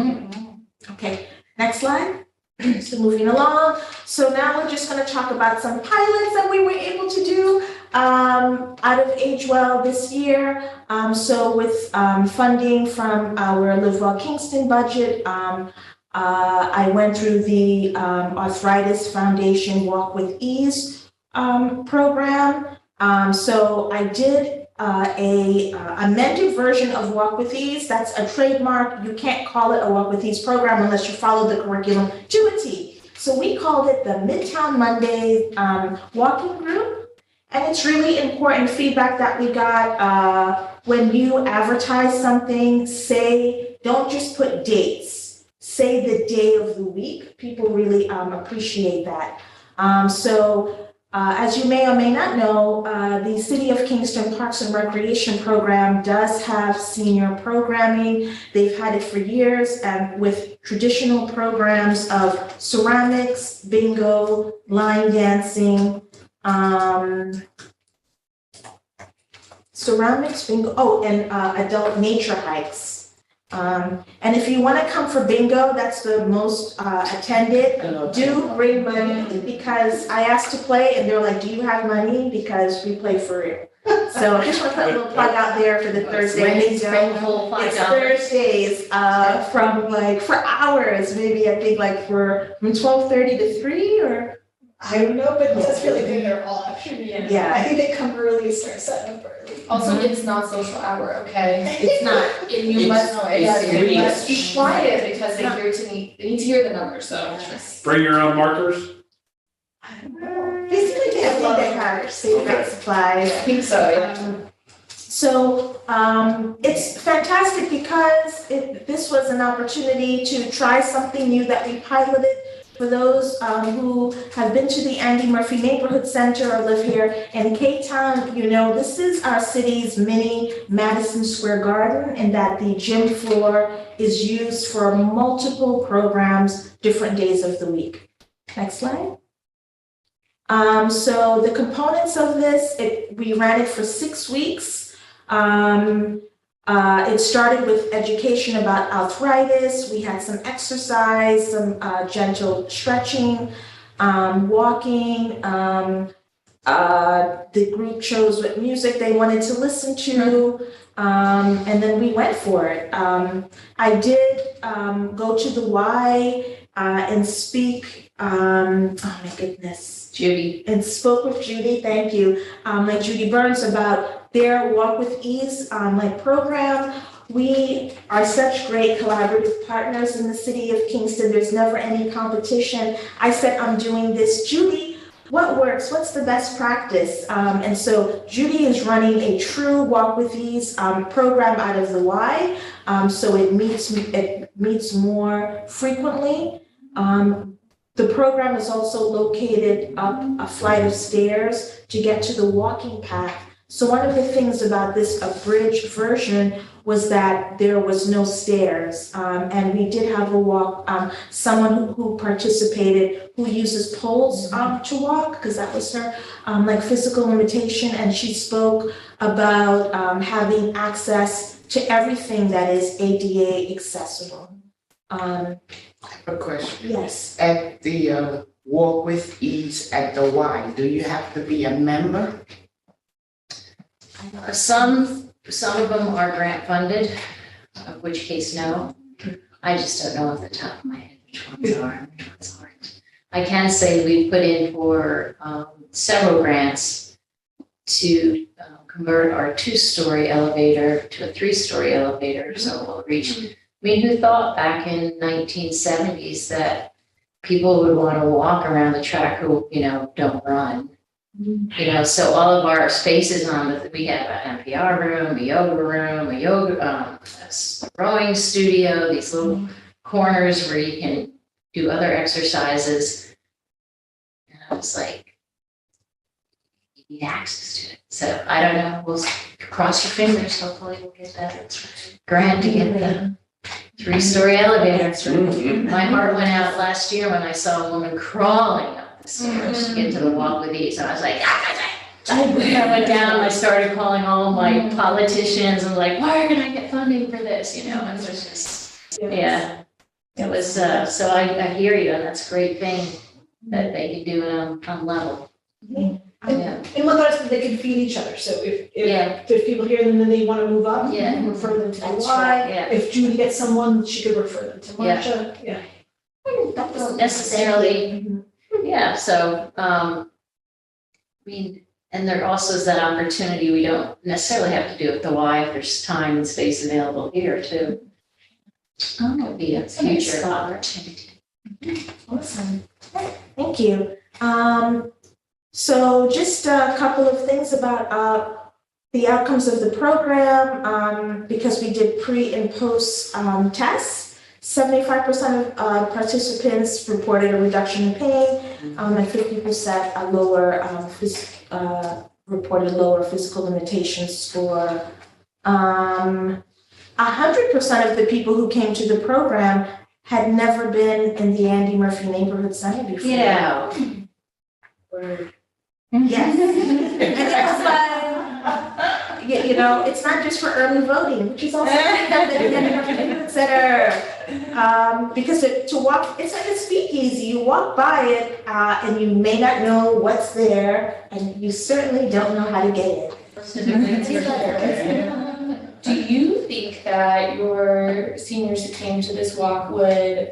Speaker 2: okay, next slide. So moving along. So now we're just going to talk about some pilots that we were able to do out of Agewell this year. So with funding from our Live Well Kingston budget, I went through the Arthritis Foundation Walk with Ease program. So I did a amended version of Walk with Ease. That's a trademark. You can't call it a Walk with Ease program unless you follow the curriculum to a T. So we called it the Midtown Monday Walking Group. And it's really important feedback that we got when you advertise something, don't just put dates, say the day of the week. People really appreciate that. As you may or may not know, the City of Kingston Parks and Recreation Program does have senior programming. They've had it for years, and with traditional programs of ceramics, bingo, line dancing, and adult nature hikes. And if you want to come for bingo, that's the most attended. Do bring money, because I asked to play and they're like, do you have money? Because we play for real. So I just want to put a little plug out there for the Thursday bingo. It's Thursdays for hours, maybe I think from 12:30 to 3 or.
Speaker 1: I don't know, but that's really good. They're all actually.
Speaker 2: Yeah.
Speaker 1: I think they come early, start setting up early.
Speaker 5: Also, it's not social hour, okay?
Speaker 2: It's not.
Speaker 5: And you must know,
Speaker 4: it's
Speaker 5: you must be quiet because they need to hear the numbers, so just.
Speaker 3: Bring your own markers?
Speaker 2: Basically, they have they got supplies.
Speaker 5: I think so, yeah.
Speaker 2: It's fantastic because this was an opportunity to try something new that we piloted. For those who have been to the Andy Murphy Neighborhood Center or live here in K-Town, this is our city's mini Madison Square Garden, in that the gym floor is used for multiple programs, different days of the week. Next slide. So the components of this, we ran it for 6 weeks. It started with education about arthritis. We had some exercise, some gentle stretching, walking. The group chose what music they wanted to listen to, and then we went for it. I did go to the Y and speak, oh my goodness.
Speaker 10: Judy.
Speaker 2: And spoke with Judy, thank you, like Judy Burns, about their Walk with Ease program. We are such great collaborative partners in the City of Kingston. There's never any competition. I said, I'm doing this. Judy what works, what's the best practice? And so Judy is running a true Walk with Ease program out of the Y. So it meets more frequently. The program is also located up a flight of stairs to get to the walking path. So one of the things about this abridged version was that there was no stairs. And we did have a walk, someone who participated, who uses poles to walk, because that was her like physical limitation. And she spoke about having access to everything that is ADA accessible.
Speaker 4: I have a question.
Speaker 2: Yes.
Speaker 4: At the Walk with Ease at the Y, do you have to be a member?
Speaker 10: Some of them are grant funded, of which case no. I just don't know off the top of my head which ones are and which ones aren't. I can say we put in for several grants to convert our 2-story elevator to a 3-story elevator, so we'll reach. I mean, who thought back in 1970s that people would want to walk around the track who, don't run? So all of our spaces we have an NPR room, a yoga, rowing studio, these little corners where you can do other exercises. And I was like, you need access to it. So I don't know, we'll cross your fingers, hopefully we'll get that grant to get the 3-story elevator. My heart went out last year when I saw a woman crawling up the stairs to get to the Walk with Ease. And I was like, I went down and I started calling all my politicians and like, where can I get funding for this? And it was just, yeah. It was, so I hear you, and that's a great thing that they can do it on level.
Speaker 1: And with us, they can feed each other, so if people hear them and they want to move up, you can refer them to the
Speaker 10: That's
Speaker 1: Y.
Speaker 10: right, yeah.
Speaker 1: If Judy gets someone, she could refer them to Marcia,
Speaker 10: That doesn't necessarily, so, and there also is that opportunity, we don't necessarily have to do it at the Y if there's time and space available here too. Could be a future opportunity.
Speaker 2: Awesome. Thank you. So just a couple of things about the outcomes of the program, because we did pre and post tests. 75% of participants reported a reduction in pain, and 50% reported lower physical limitations score. 100% of the people who came to the program had never been in the Andy Murphy Neighborhood Center before.
Speaker 10: Yeah.
Speaker 2: Yes. And it was like, it's not just for early voting, which is also the Andy Murphy Neighborhood Center. Because to walk, it's like a speakeasy. You walk by it and you may not know what's there, and you certainly don't know how to get in.
Speaker 5: Do you think that your seniors who came to this walk do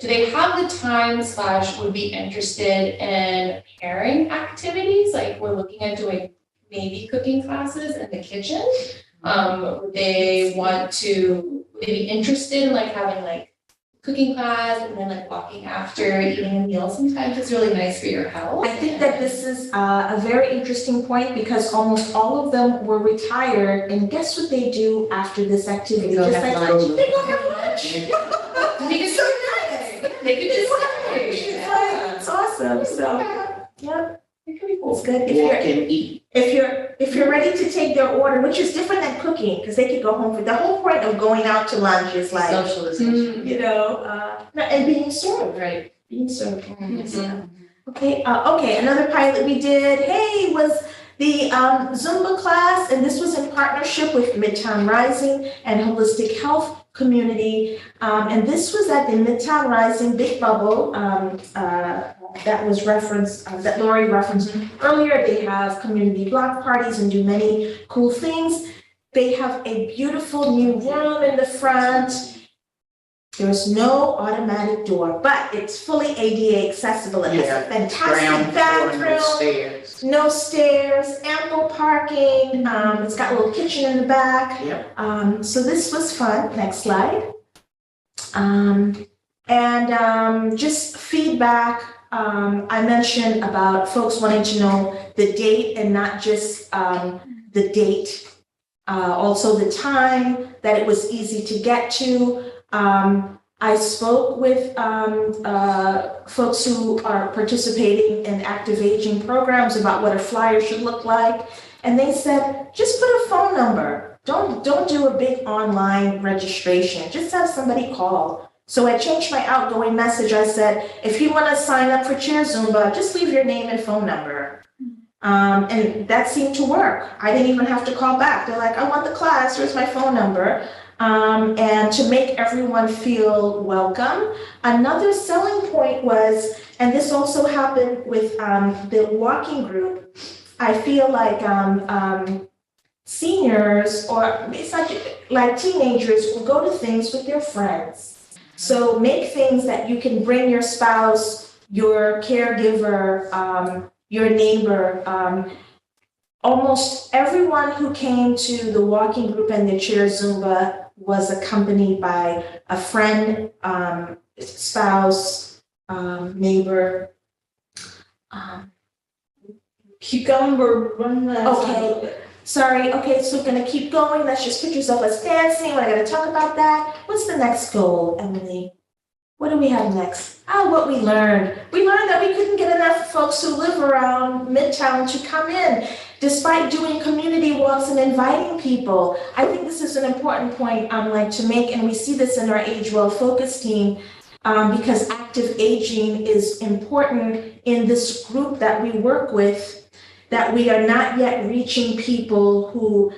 Speaker 5: they have the time / would be interested in pairing activities? Like we're looking at doing maybe cooking classes in the kitchen. Would they be interested in like having like cooking class and then like walking after eating a meal sometimes? It's really nice for your health.
Speaker 2: I think that this is a very interesting point because almost all of them were retired, and guess what they do after this activity?
Speaker 10: They go have lunch.
Speaker 2: They go have lunch. It's so nice.
Speaker 5: They could just
Speaker 2: It's awesome. So, yeah,
Speaker 5: it could be cool.
Speaker 2: it's good.
Speaker 4: Walk and eat.
Speaker 2: If you're ready to take their order, which is different than cooking, because they could go home. The whole point of going out to lunch is like,
Speaker 10: Socialization.
Speaker 2: and being served.
Speaker 10: Right.
Speaker 2: Being served. Okay, another pilot we did, was the Zumba class, and this was in partnership with Midtown Rising and Holistic Health Community. And this was at the Midtown Rising Big Bubble that was referenced, that Lori referenced earlier. They have community block parties and do many cool things. They have a beautiful new room in the front. There's no automatic door, but it's fully ADA accessible. It has a fantastic bathroom, no stairs, ample parking. It's got a little kitchen in the back. So this was fun. Next slide. And just feedback I mentioned about folks wanting to know the date and not just the date. Also the time, that it was easy to get to. I spoke with folks who are participating in active aging programs about what a flyer should look like. And they said, just put a phone number. Don't do a big online registration. Just have somebody call. So I changed my outgoing message. I said, if you want to sign up for Chair Zumba, just leave your name and phone number. And that seemed to work. I didn't even have to call back. They're like, I want the class, here's my phone number. And to make everyone feel welcome. Another selling point was, and this also happened with the walking group, I feel like seniors, or it's like teenagers, will go to things with their friends. So make things that you can bring your spouse, your caregiver, your neighbor. Almost everyone who came to the walking group and the Chair Zumba was accompanied by a friend, spouse, neighbor.
Speaker 1: Keep going, we're running the.
Speaker 2: Okay, sorry, okay, so we're gonna keep going. Let's just pictures of us dancing. We're gonna talk about that. What's the next goal, Emily? What do we have next? What we learned. We learned that we couldn't get enough folks who live around Midtown to come in, despite doing community walks and inviting people. I think this is an important point to make, and we see this in our Age Well Focus team, because active aging is important in this group that we work with, that we are not yet reaching people who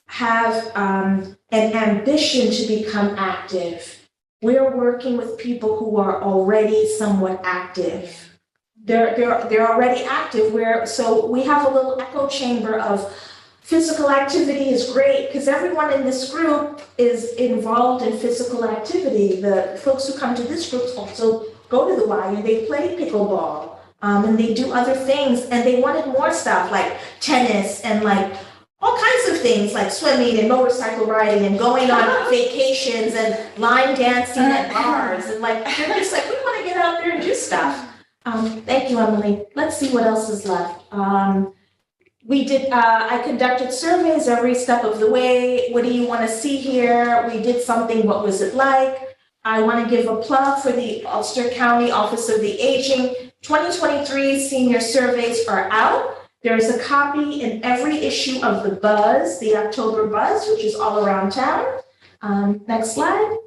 Speaker 2: have an ambition to become active. We're working with people who are already somewhat active. They're already active. So we have a little echo chamber of physical activity is great because everyone in this group is involved in physical activity. The folks who come to this group also go to the Y and they play pickleball. And they do other things, and they wanted more stuff like tennis and like all kinds of things like swimming and motorcycle riding and going on vacations and line dancing at bars. And like, they're just like, we want to get out there and do stuff. Thank you, Emily. Let's see what else is left. I conducted surveys every step of the way. What do you want to see here? We did something, what was it like? I want to give a plug for the Ulster County Office of the Aging. 2023 senior surveys are out. There's a copy in every issue of the Buzz, the October Buzz, which is all around town. Next slide.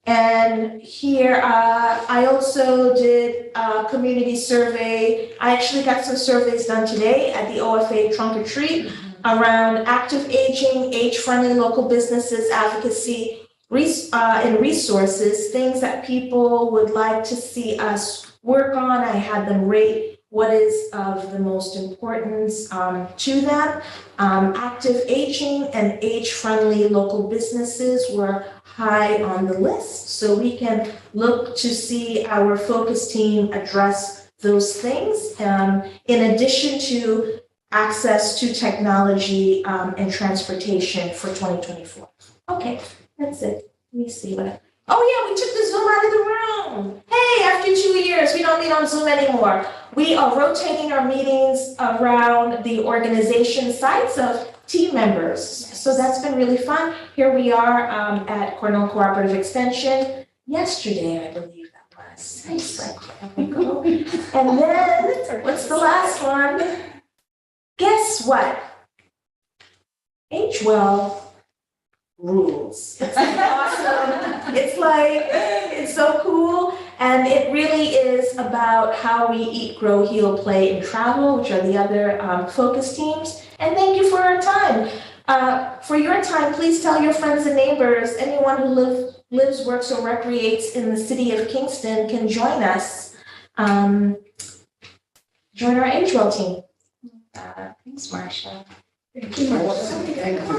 Speaker 2: And here, I also did a community survey. I actually got some surveys done today at the OFA Trunk or Treat around active aging, age-friendly local businesses, advocacy, and resources, things that people would like to see us work on. I had them rate what is of the most importance to them. Active aging and age-friendly local businesses were high on the list, so we can look to see our focus team address those things, in addition to access to technology and transportation for 2024. Okay. That's it. Let me see what. Oh yeah, we took the Zoom out of the room. Hey, after 2 years, we don't meet on Zoom anymore. We are rotating our meetings around the organization sites of team members. So that's been really fun. Here we are at Cornell Cooperative Extension. Yesterday, I believe that was. Nice. And then, what's the last one? Guess what? Age Well rules. It's awesome. It's so cool. And it really is about how we eat, grow, heal, play, and travel, which are the other focus teams. And thank you for our time. For your time, please tell your friends and neighbors, anyone who lives, works, or recreates in the city of Kingston can join us. Join our Age Well team.
Speaker 10: Thanks, Marsha.
Speaker 2: Thank you, Marsha.
Speaker 4: Thank you.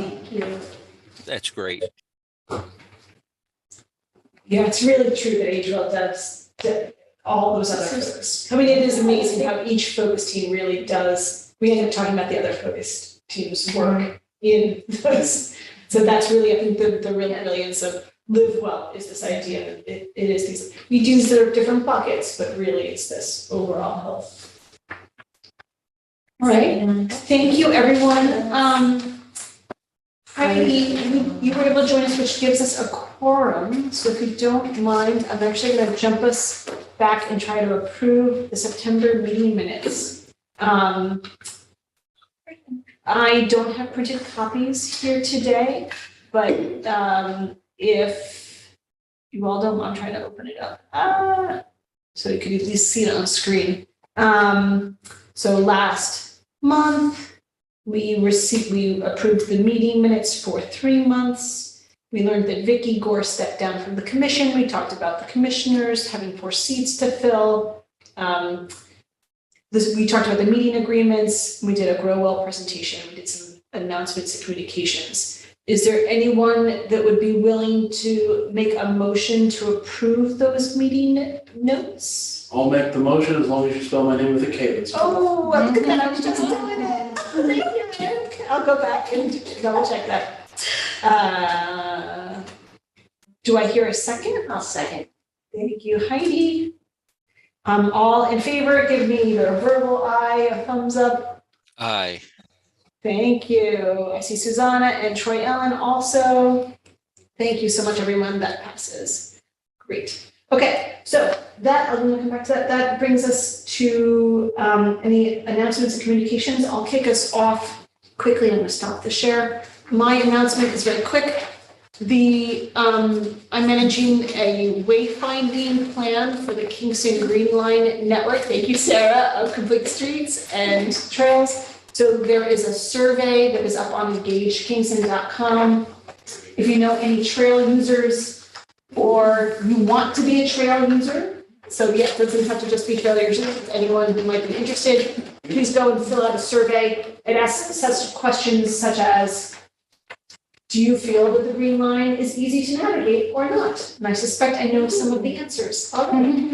Speaker 2: Thank you.
Speaker 9: That's great.
Speaker 1: Yeah, it's really true that Age Well does all those other folks. I mean, it is amazing how each focus team really does. We end up talking about the other focus teams' work in those. So that's really, I think, the real brilliance of live well is this idea. It is these, we do sort of different buckets, but really it's this overall health. All right, thank you, everyone. Heidi, you were able to join us, which gives us a quorum. So if you don't mind, I'm actually going to jump us back and try to approve the September meeting minutes. I don't have printed copies here today, but if you all don't, I'm trying to open it up so you can at least see it on screen. So last month, we approved the meeting minutes for 3 months. We learned that Vicky Gore stepped down from the commission. We talked about the commissioners having 4 seats to fill. We talked about the meeting agreements. We did a Grow Well presentation. We did some announcements and communications. Is there anyone that would be willing to make a motion to approve those meeting notes?
Speaker 3: I'll make the motion as long as you spell my name with a K.
Speaker 1: Oh, look at that, I was just doing it. Thank you, Rick. I'll go back and double check that. Do I hear a second?
Speaker 10: I'll second.
Speaker 1: Thank you, Heidi. All in favor, give me either a verbal aye, a thumbs up.
Speaker 9: Aye.
Speaker 1: Thank you. I see Susanna and Troy Ellen also. Thank you so much, everyone. That passes. Great. Okay, so that, I'm going to come back to that. That brings us to any announcements and communications. I'll kick us off quickly. I'm going to stop the share. My announcement is very quick. I'm managing a wayfinding plan for the Kingston Green Line network. Thank you, Sarah, of Complete Streets and Trails. So there is a survey that is up on engagekingston.com. If you know any trail users or you want to be a trail user, so yeah, it doesn't have to just be trail users, anyone who might be interested, please go and fill out a survey. It asks such questions such as, do you feel that the Green Line is easy to navigate or not? And I suspect I know some of the answers already.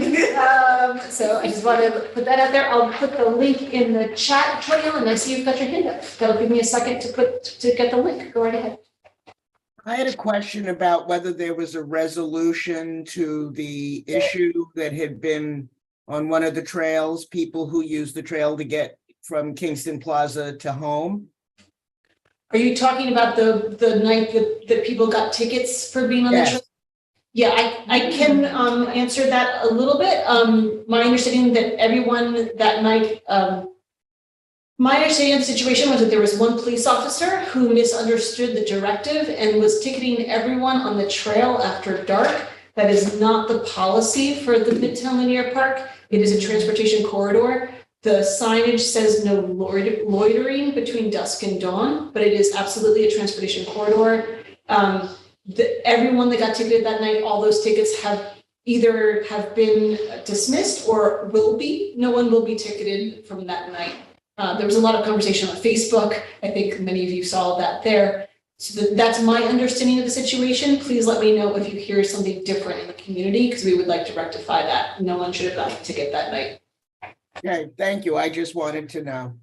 Speaker 1: So I just want to put that out there. I'll put the link in the chat, Troy, and I see you've got your hand up. That'll give me a second to get the link. Go right ahead.
Speaker 7: I had a question about whether there was a resolution to the issue that had been on one of the trails, people who use the trail to get from Kingston Plaza to home.
Speaker 1: Are you talking about the night that people got tickets for being on the trail? Yeah, I can answer that a little bit. My understanding that everyone that night, my understanding of the situation was that there was one police officer who misunderstood the directive and was ticketing everyone on the trail after dark. That is not the policy for the Midtown Linear Park. It is a transportation corridor. The signage says no loitering between dusk and dawn, but it is absolutely a transportation corridor. Everyone that got ticketed that night, all those tickets have been dismissed or will be. No one will be ticketed from that night. There was a lot of conversation on Facebook. I think many of you saw that there. So that's my understanding of the situation. Please let me know if you hear something different in the community, because we would like to rectify that. No one should have gotten a ticket that night.
Speaker 7: Okay, thank you. I just wanted to know.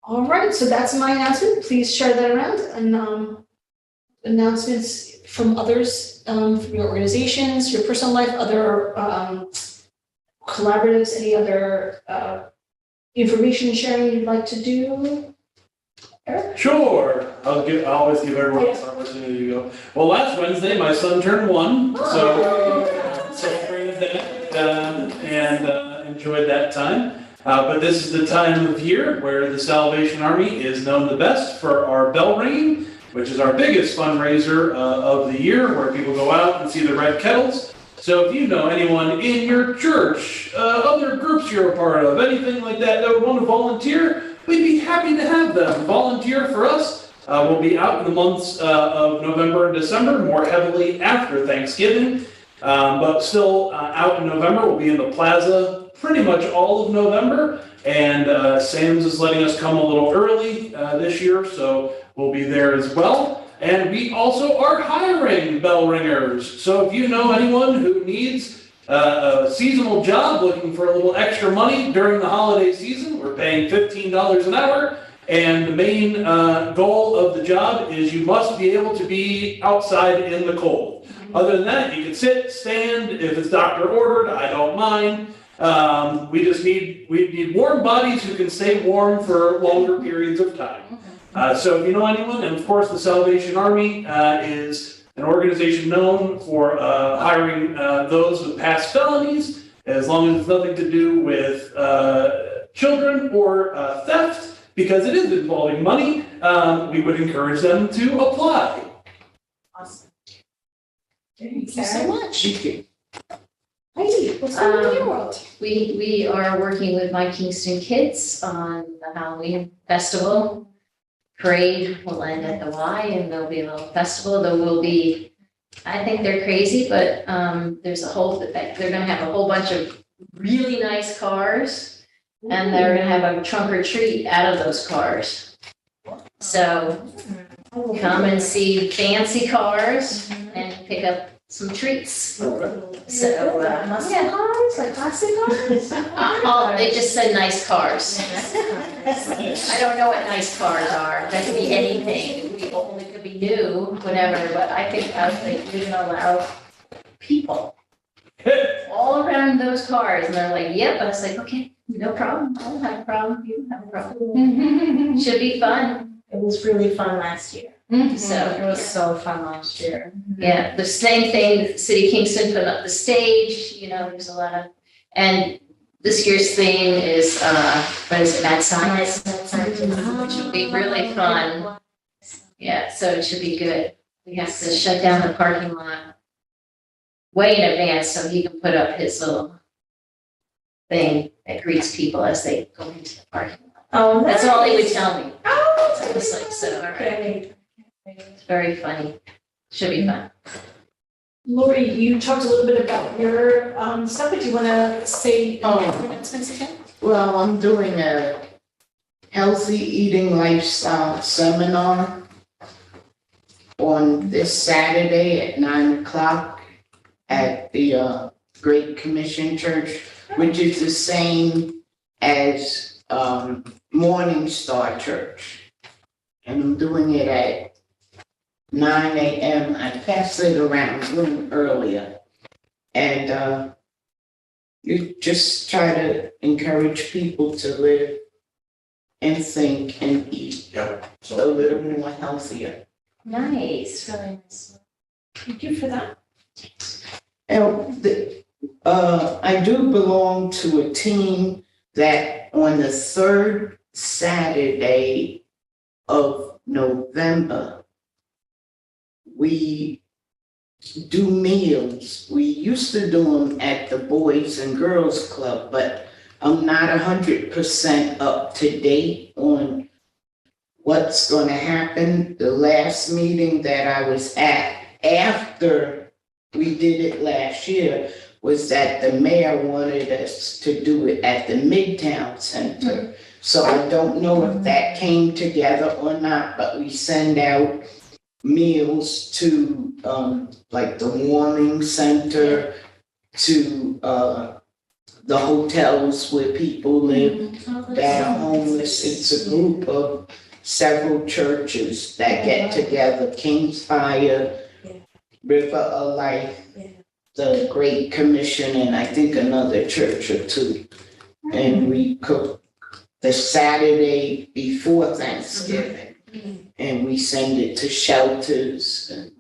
Speaker 1: All right, so that's my announcement. Please share that around, and announcements from others, from your organizations, your personal life, other collaboratives, any other information sharing you'd like to do. Eric?
Speaker 3: Sure. I'll always give everyone this opportunity to go. Well, last Wednesday, my son turned 1, so celebrated that and enjoyed that time. But this is the time of year where the Salvation Army is known the best for our bell ringing, which is our biggest fundraiser of the year, where people go out and see the red kettles. So if you know anyone in your church, other groups you're a part of, anything like that would want to volunteer, we'd be happy to have them volunteer for us. We'll be out in the months of November and December, more heavily after Thanksgiving. But still out in November. We'll be in the plaza pretty much all of November. And Sam's is letting us come a little early this year, so we'll be there as well. And we also are hiring bell ringers. So if you know anyone who needs a seasonal job, looking for a little extra money during the holiday season, we're paying $15 an hour. And the main goal of the job is you must be able to be outside in the cold. Other than that, you can sit, stand, if it's doctor ordered, I don't mind. We need warm bodies who can stay warm for longer periods of time. So if you know anyone, and of course the Salvation Army is an organization known for hiring those with past felonies, as long as it's nothing to do with children or theft, because it is involving money, we would encourage them to apply.
Speaker 2: Awesome.
Speaker 10: Thank you so much.
Speaker 1: Heidi, what's going on in your world?
Speaker 10: We are working with my Kingston kids on the Halloween festival. Parade will end at the Y, and there'll be a little festival. There will be, I think they're crazy, but there's they're gonna have a whole bunch of really nice cars, and they're gonna have a trunk or treat out of those cars. So come and see fancy cars and pick up some treats. So,
Speaker 2: Muscle cars, like classic cars?
Speaker 10: they just said nice cars. I don't know what nice cars are. That could be anything. It could be new, whatever, but I think you're gonna allow people all around those cars, and they're like, yep. I was like, okay, no problem. I don't have a problem. You don't have a problem. Should be fun.
Speaker 2: It was really fun last year.
Speaker 10: So
Speaker 6: It was so fun last year.
Speaker 10: yeah, the same thing, the City of Kingston put up the stage, there's a lot of, and this year's theme is, what is it, Mad Science? Which will be really fun. Yeah, so it should be good. We have to shut down the parking lot way in advance so he can put up his little thing that greets people as they go into the parking lot.
Speaker 2: Oh,
Speaker 10: That's all he would tell me.
Speaker 2: Oh,
Speaker 10: So I was like, so, all right,
Speaker 2: okay.
Speaker 10: it's very funny. Should be fun.
Speaker 1: Lori, you talked a little bit about your stuff, but do you want to say announcements again?
Speaker 4: Well, I'm doing a healthy eating lifestyle seminar on this Saturday at 9:00 at the Great Commission Church, which is the same as Morning Star Church. And I'm doing it at 9 a.m. I passed it around a little earlier. And you just try to encourage people to live and think and eat a little more healthier.
Speaker 10: Nice, really nice.
Speaker 1: Thank you for that.
Speaker 4: And I do belong to a team that on the third Saturday of November, we do meals. We used to do them at the Boys and Girls Club, but I'm not 100% up to date on what's going to happen. The last meeting that I was at after we did it last year was that the mayor wanted us to do it at the Midtown Center. So I don't know if that came together or not, but we send out meals to like the warming center, to the hotels where people live that are homeless. It's a group of several churches that get together, King's Fire, River of Life, the Great Commission, and I think another church or two. And we cook the Saturday before Thanksgiving. And we send it to shelters and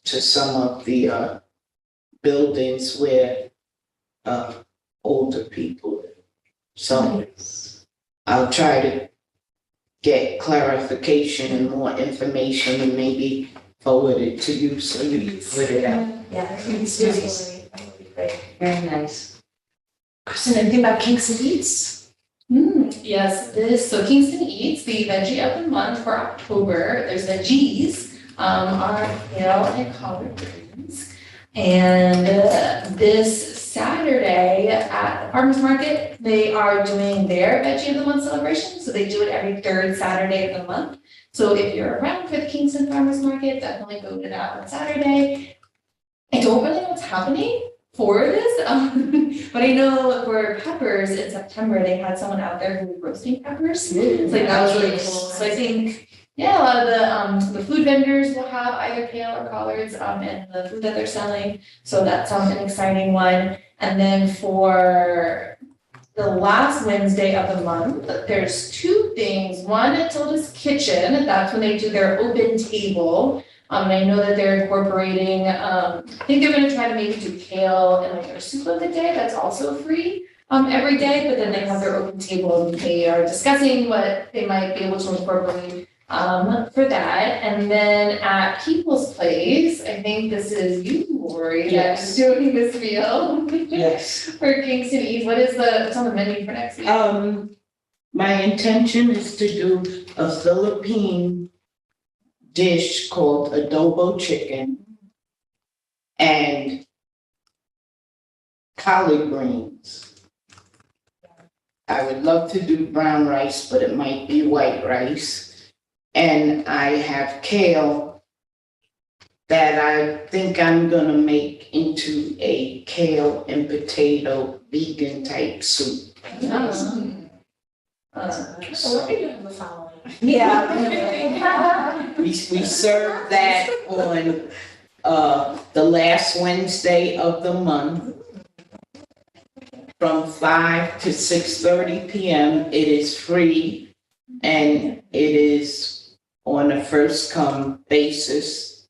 Speaker 4: to some of the buildings where older people live. So I'll try to get clarification and more information and maybe forward it to you so you can put it out.
Speaker 2: Yeah,
Speaker 1: That would be great.
Speaker 10: Very nice.
Speaker 1: Kristen, anything about Kingston Eats?
Speaker 5: Yes, so Kingston Eats, the veggie of the month for October, there's veggies, are kale and collard greens. And this Saturday at the farmer's market, they are doing their veggie of the month celebration. So they do it every third Saturday of the month. So if you're around for the Kingston farmer's market, definitely go to that on Saturday. I don't really know what's happening for this. But I know for peppers in September, they had someone out there who was roasting peppers. So like that was really cool. So I think, yeah, a lot of the food vendors will have either kale or collards in the food that they're selling. So that's an exciting one. And then for the last Wednesday of the month, there's two things. One at Tilda's Kitchen, that's when they do their open table. And I know that they're incorporating, I think they're gonna try to maybe do kale and like their soup of the day, that's also free every day, but then they have their open table and they are discussing what they might be able to incorporate for that. And then at People's Place, I think this is you, Lori, that's doing this meal.
Speaker 4: Yes.
Speaker 5: For Kingston Eats, what's on the menu for next week?
Speaker 4: My intention is to do a Philippine dish called adobo chicken and collard greens. I would love to do brown rice, but it might be white rice. And I have kale that I think I'm gonna make into a kale and potato vegan type soup.
Speaker 2: Yeah.
Speaker 4: We serve that on the last Wednesday of the month from 5 to 6:30 p.m. It is free and it is on a first come basis.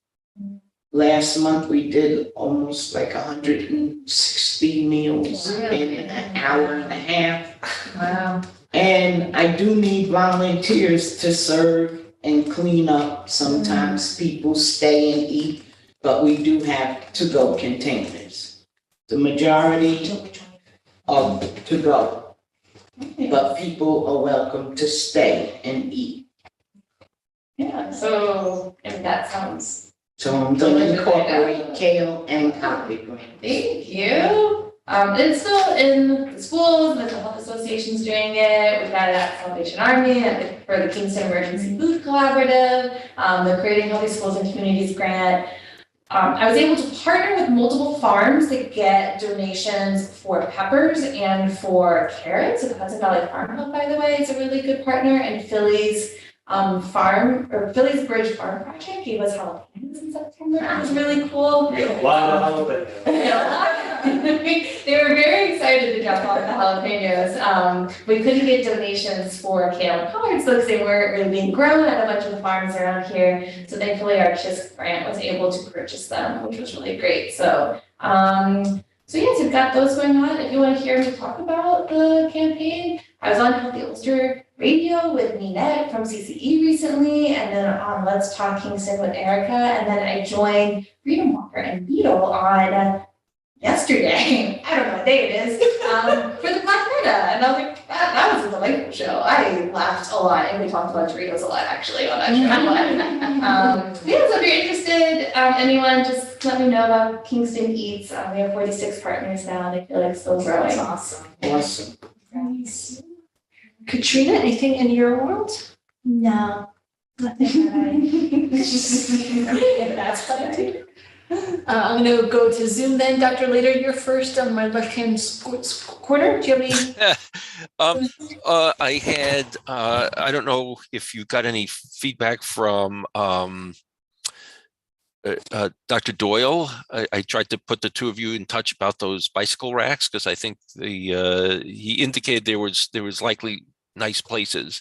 Speaker 4: Last month we did almost like 160 meals in an hour and a half.
Speaker 5: Wow.
Speaker 4: And I do need volunteers to serve and clean up. Sometimes people stay and eat, but we do have to-go containers. The majority of to-go, but people are welcome to stay and eat.
Speaker 5: Yeah, so, and that sounds.
Speaker 4: So I'm gonna incorporate kale and collard greens.
Speaker 5: Thank you. It's still in the schools, mental health associations doing it. We've got it at Salvation Army for the Kingston Emergency Food Collaborative, the Creating Healthy Schools and Communities grant. I was able to partner with multiple farms to get donations for peppers and for carrots. The Hudson Valley Farm Hub, by the way, is a really good partner, and Philly's Philly's Bridge Farm Project gave us jalapenos in September. It was really cool.
Speaker 3: A lot of jalapenos.
Speaker 5: They were very excited to drop off the jalapenos. We couldn't get donations for kale and collards because they weren't really being grown at a bunch of the farms around here. So thankfully our KISS grant was able to purchase them, which was really great. So yes, we've got those going on. If you want to hear me talk about the campaign, I was on Healthy Ulster Radio with Ninette from CCE recently, and then on Let's Talk Kingston with Erica, and then I joined Freedom Walker and Beetle on yesterday, I don't know what day it is, for the Black Meta, and I was like, that was a delightful show. I laughed a lot, and we talked about Doritos a lot actually on that show. Yeah, so if you're interested, anyone, just let me know about Kingston Eats. We have 46 partners now, and I feel like it's still growing.
Speaker 1: That's awesome.
Speaker 4: Awesome.
Speaker 1: Katrina, anything in your world?
Speaker 2: No, nothing that
Speaker 1: That's funny. I'm gonna go to Zoom then. Dr. Later, you're first on my left-hand corner. Do you have any?
Speaker 9: I had, I don't know if you got any feedback from Dr. Doyle. I tried to put the two of you in touch about those bicycle racks because I think he indicated there was likely nice places.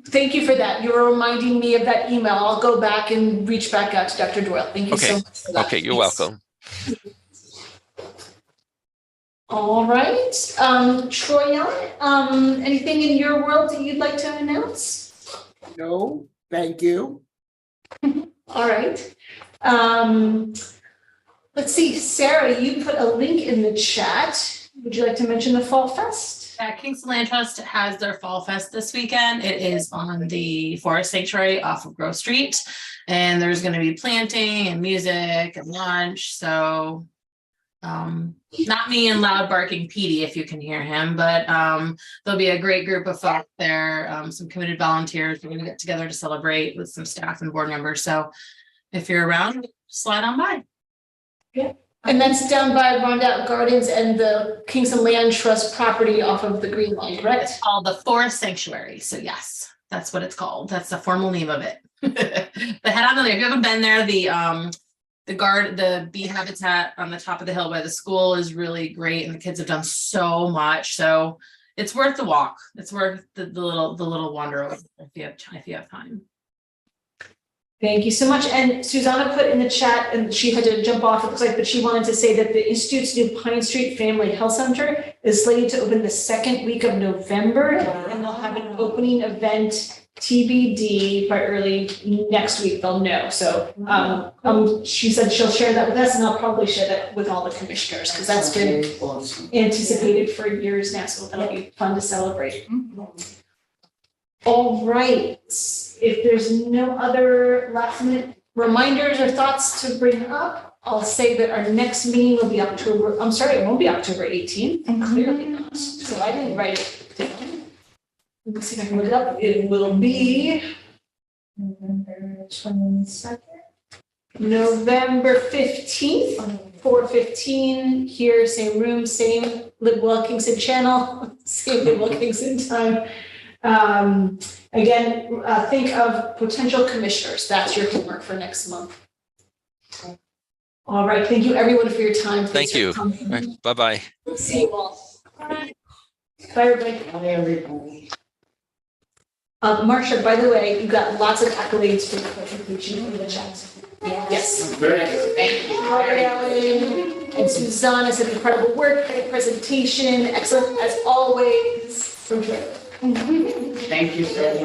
Speaker 1: Thank you for that. You were reminding me of that email. I'll go back and reach back out to Dr. Doyle. Thank you so much for that.
Speaker 9: Okay, you're welcome.
Speaker 1: All right. Troyan, anything in your world that you'd like to announce?
Speaker 7: No, thank you.
Speaker 1: All right. Let's see, Sarah, you put a link in the chat. Would you like to mention the Fall Fest?
Speaker 11: Kingston Land Trust has their Fall Fest this weekend. It is on the Forest Sanctuary off of Grove Street. And there's going to be planting and music and lunch. So not me and loud barking Petey, if you can hear him, but there'll be a great group of folks there, some committed volunteers. We're going to get together to celebrate with some staff and board members. So if you're around, slide on by.
Speaker 1: Yeah, And that's down by Rondout Gardens and the Kingston Land Trust property off of the Green Line, correct?
Speaker 11: It's called the Forest Sanctuary. So yes, that's what it's called. That's the formal name of it. But head on there. If you haven't been there, the bee habitat on the top of the hill by the school is really great, and the kids have done so much. So it's worth the walk. It's worth the little wander over if you have time.
Speaker 1: Thank you so much. And Susanna put in the chat, and she had to jump off, it looks like, but she wanted to say that the Institute's new Pine Street Family Health Center is slated to open the second week of November, and they'll have an opening event TBD by early next week. They'll know. So she said she'll share that with us, and I'll probably share that with all the commissioners, because that's been
Speaker 4: Awesome.
Speaker 1: anticipated for years now. So that'll be fun to celebrate. All right. If there's no other last minute reminders or thoughts to bring up, I'll say that our next meeting will be it won't be October 18th. Clearly not. So I didn't write it down. Let me see if I can look it up. It will be November 22nd. November 15th, 4:15 here, same room, same Lidwell Kingston channel, same Lidwell Kingston time. Again, think of potential commissioners. That's your homework for next month. All right. Thank you, everyone, for your time.
Speaker 9: Thank you. Bye-bye.
Speaker 1: See you all. Bye, everybody.
Speaker 4: Bye, everybody.
Speaker 1: Marcia, by the way, you got lots of accolades for your presentation in the chat. Yes.
Speaker 4: Thank you.
Speaker 1: Robert Allen and Susanna said incredible work, great presentation, excellent as always. From Twitter.
Speaker 4: Thank you so much.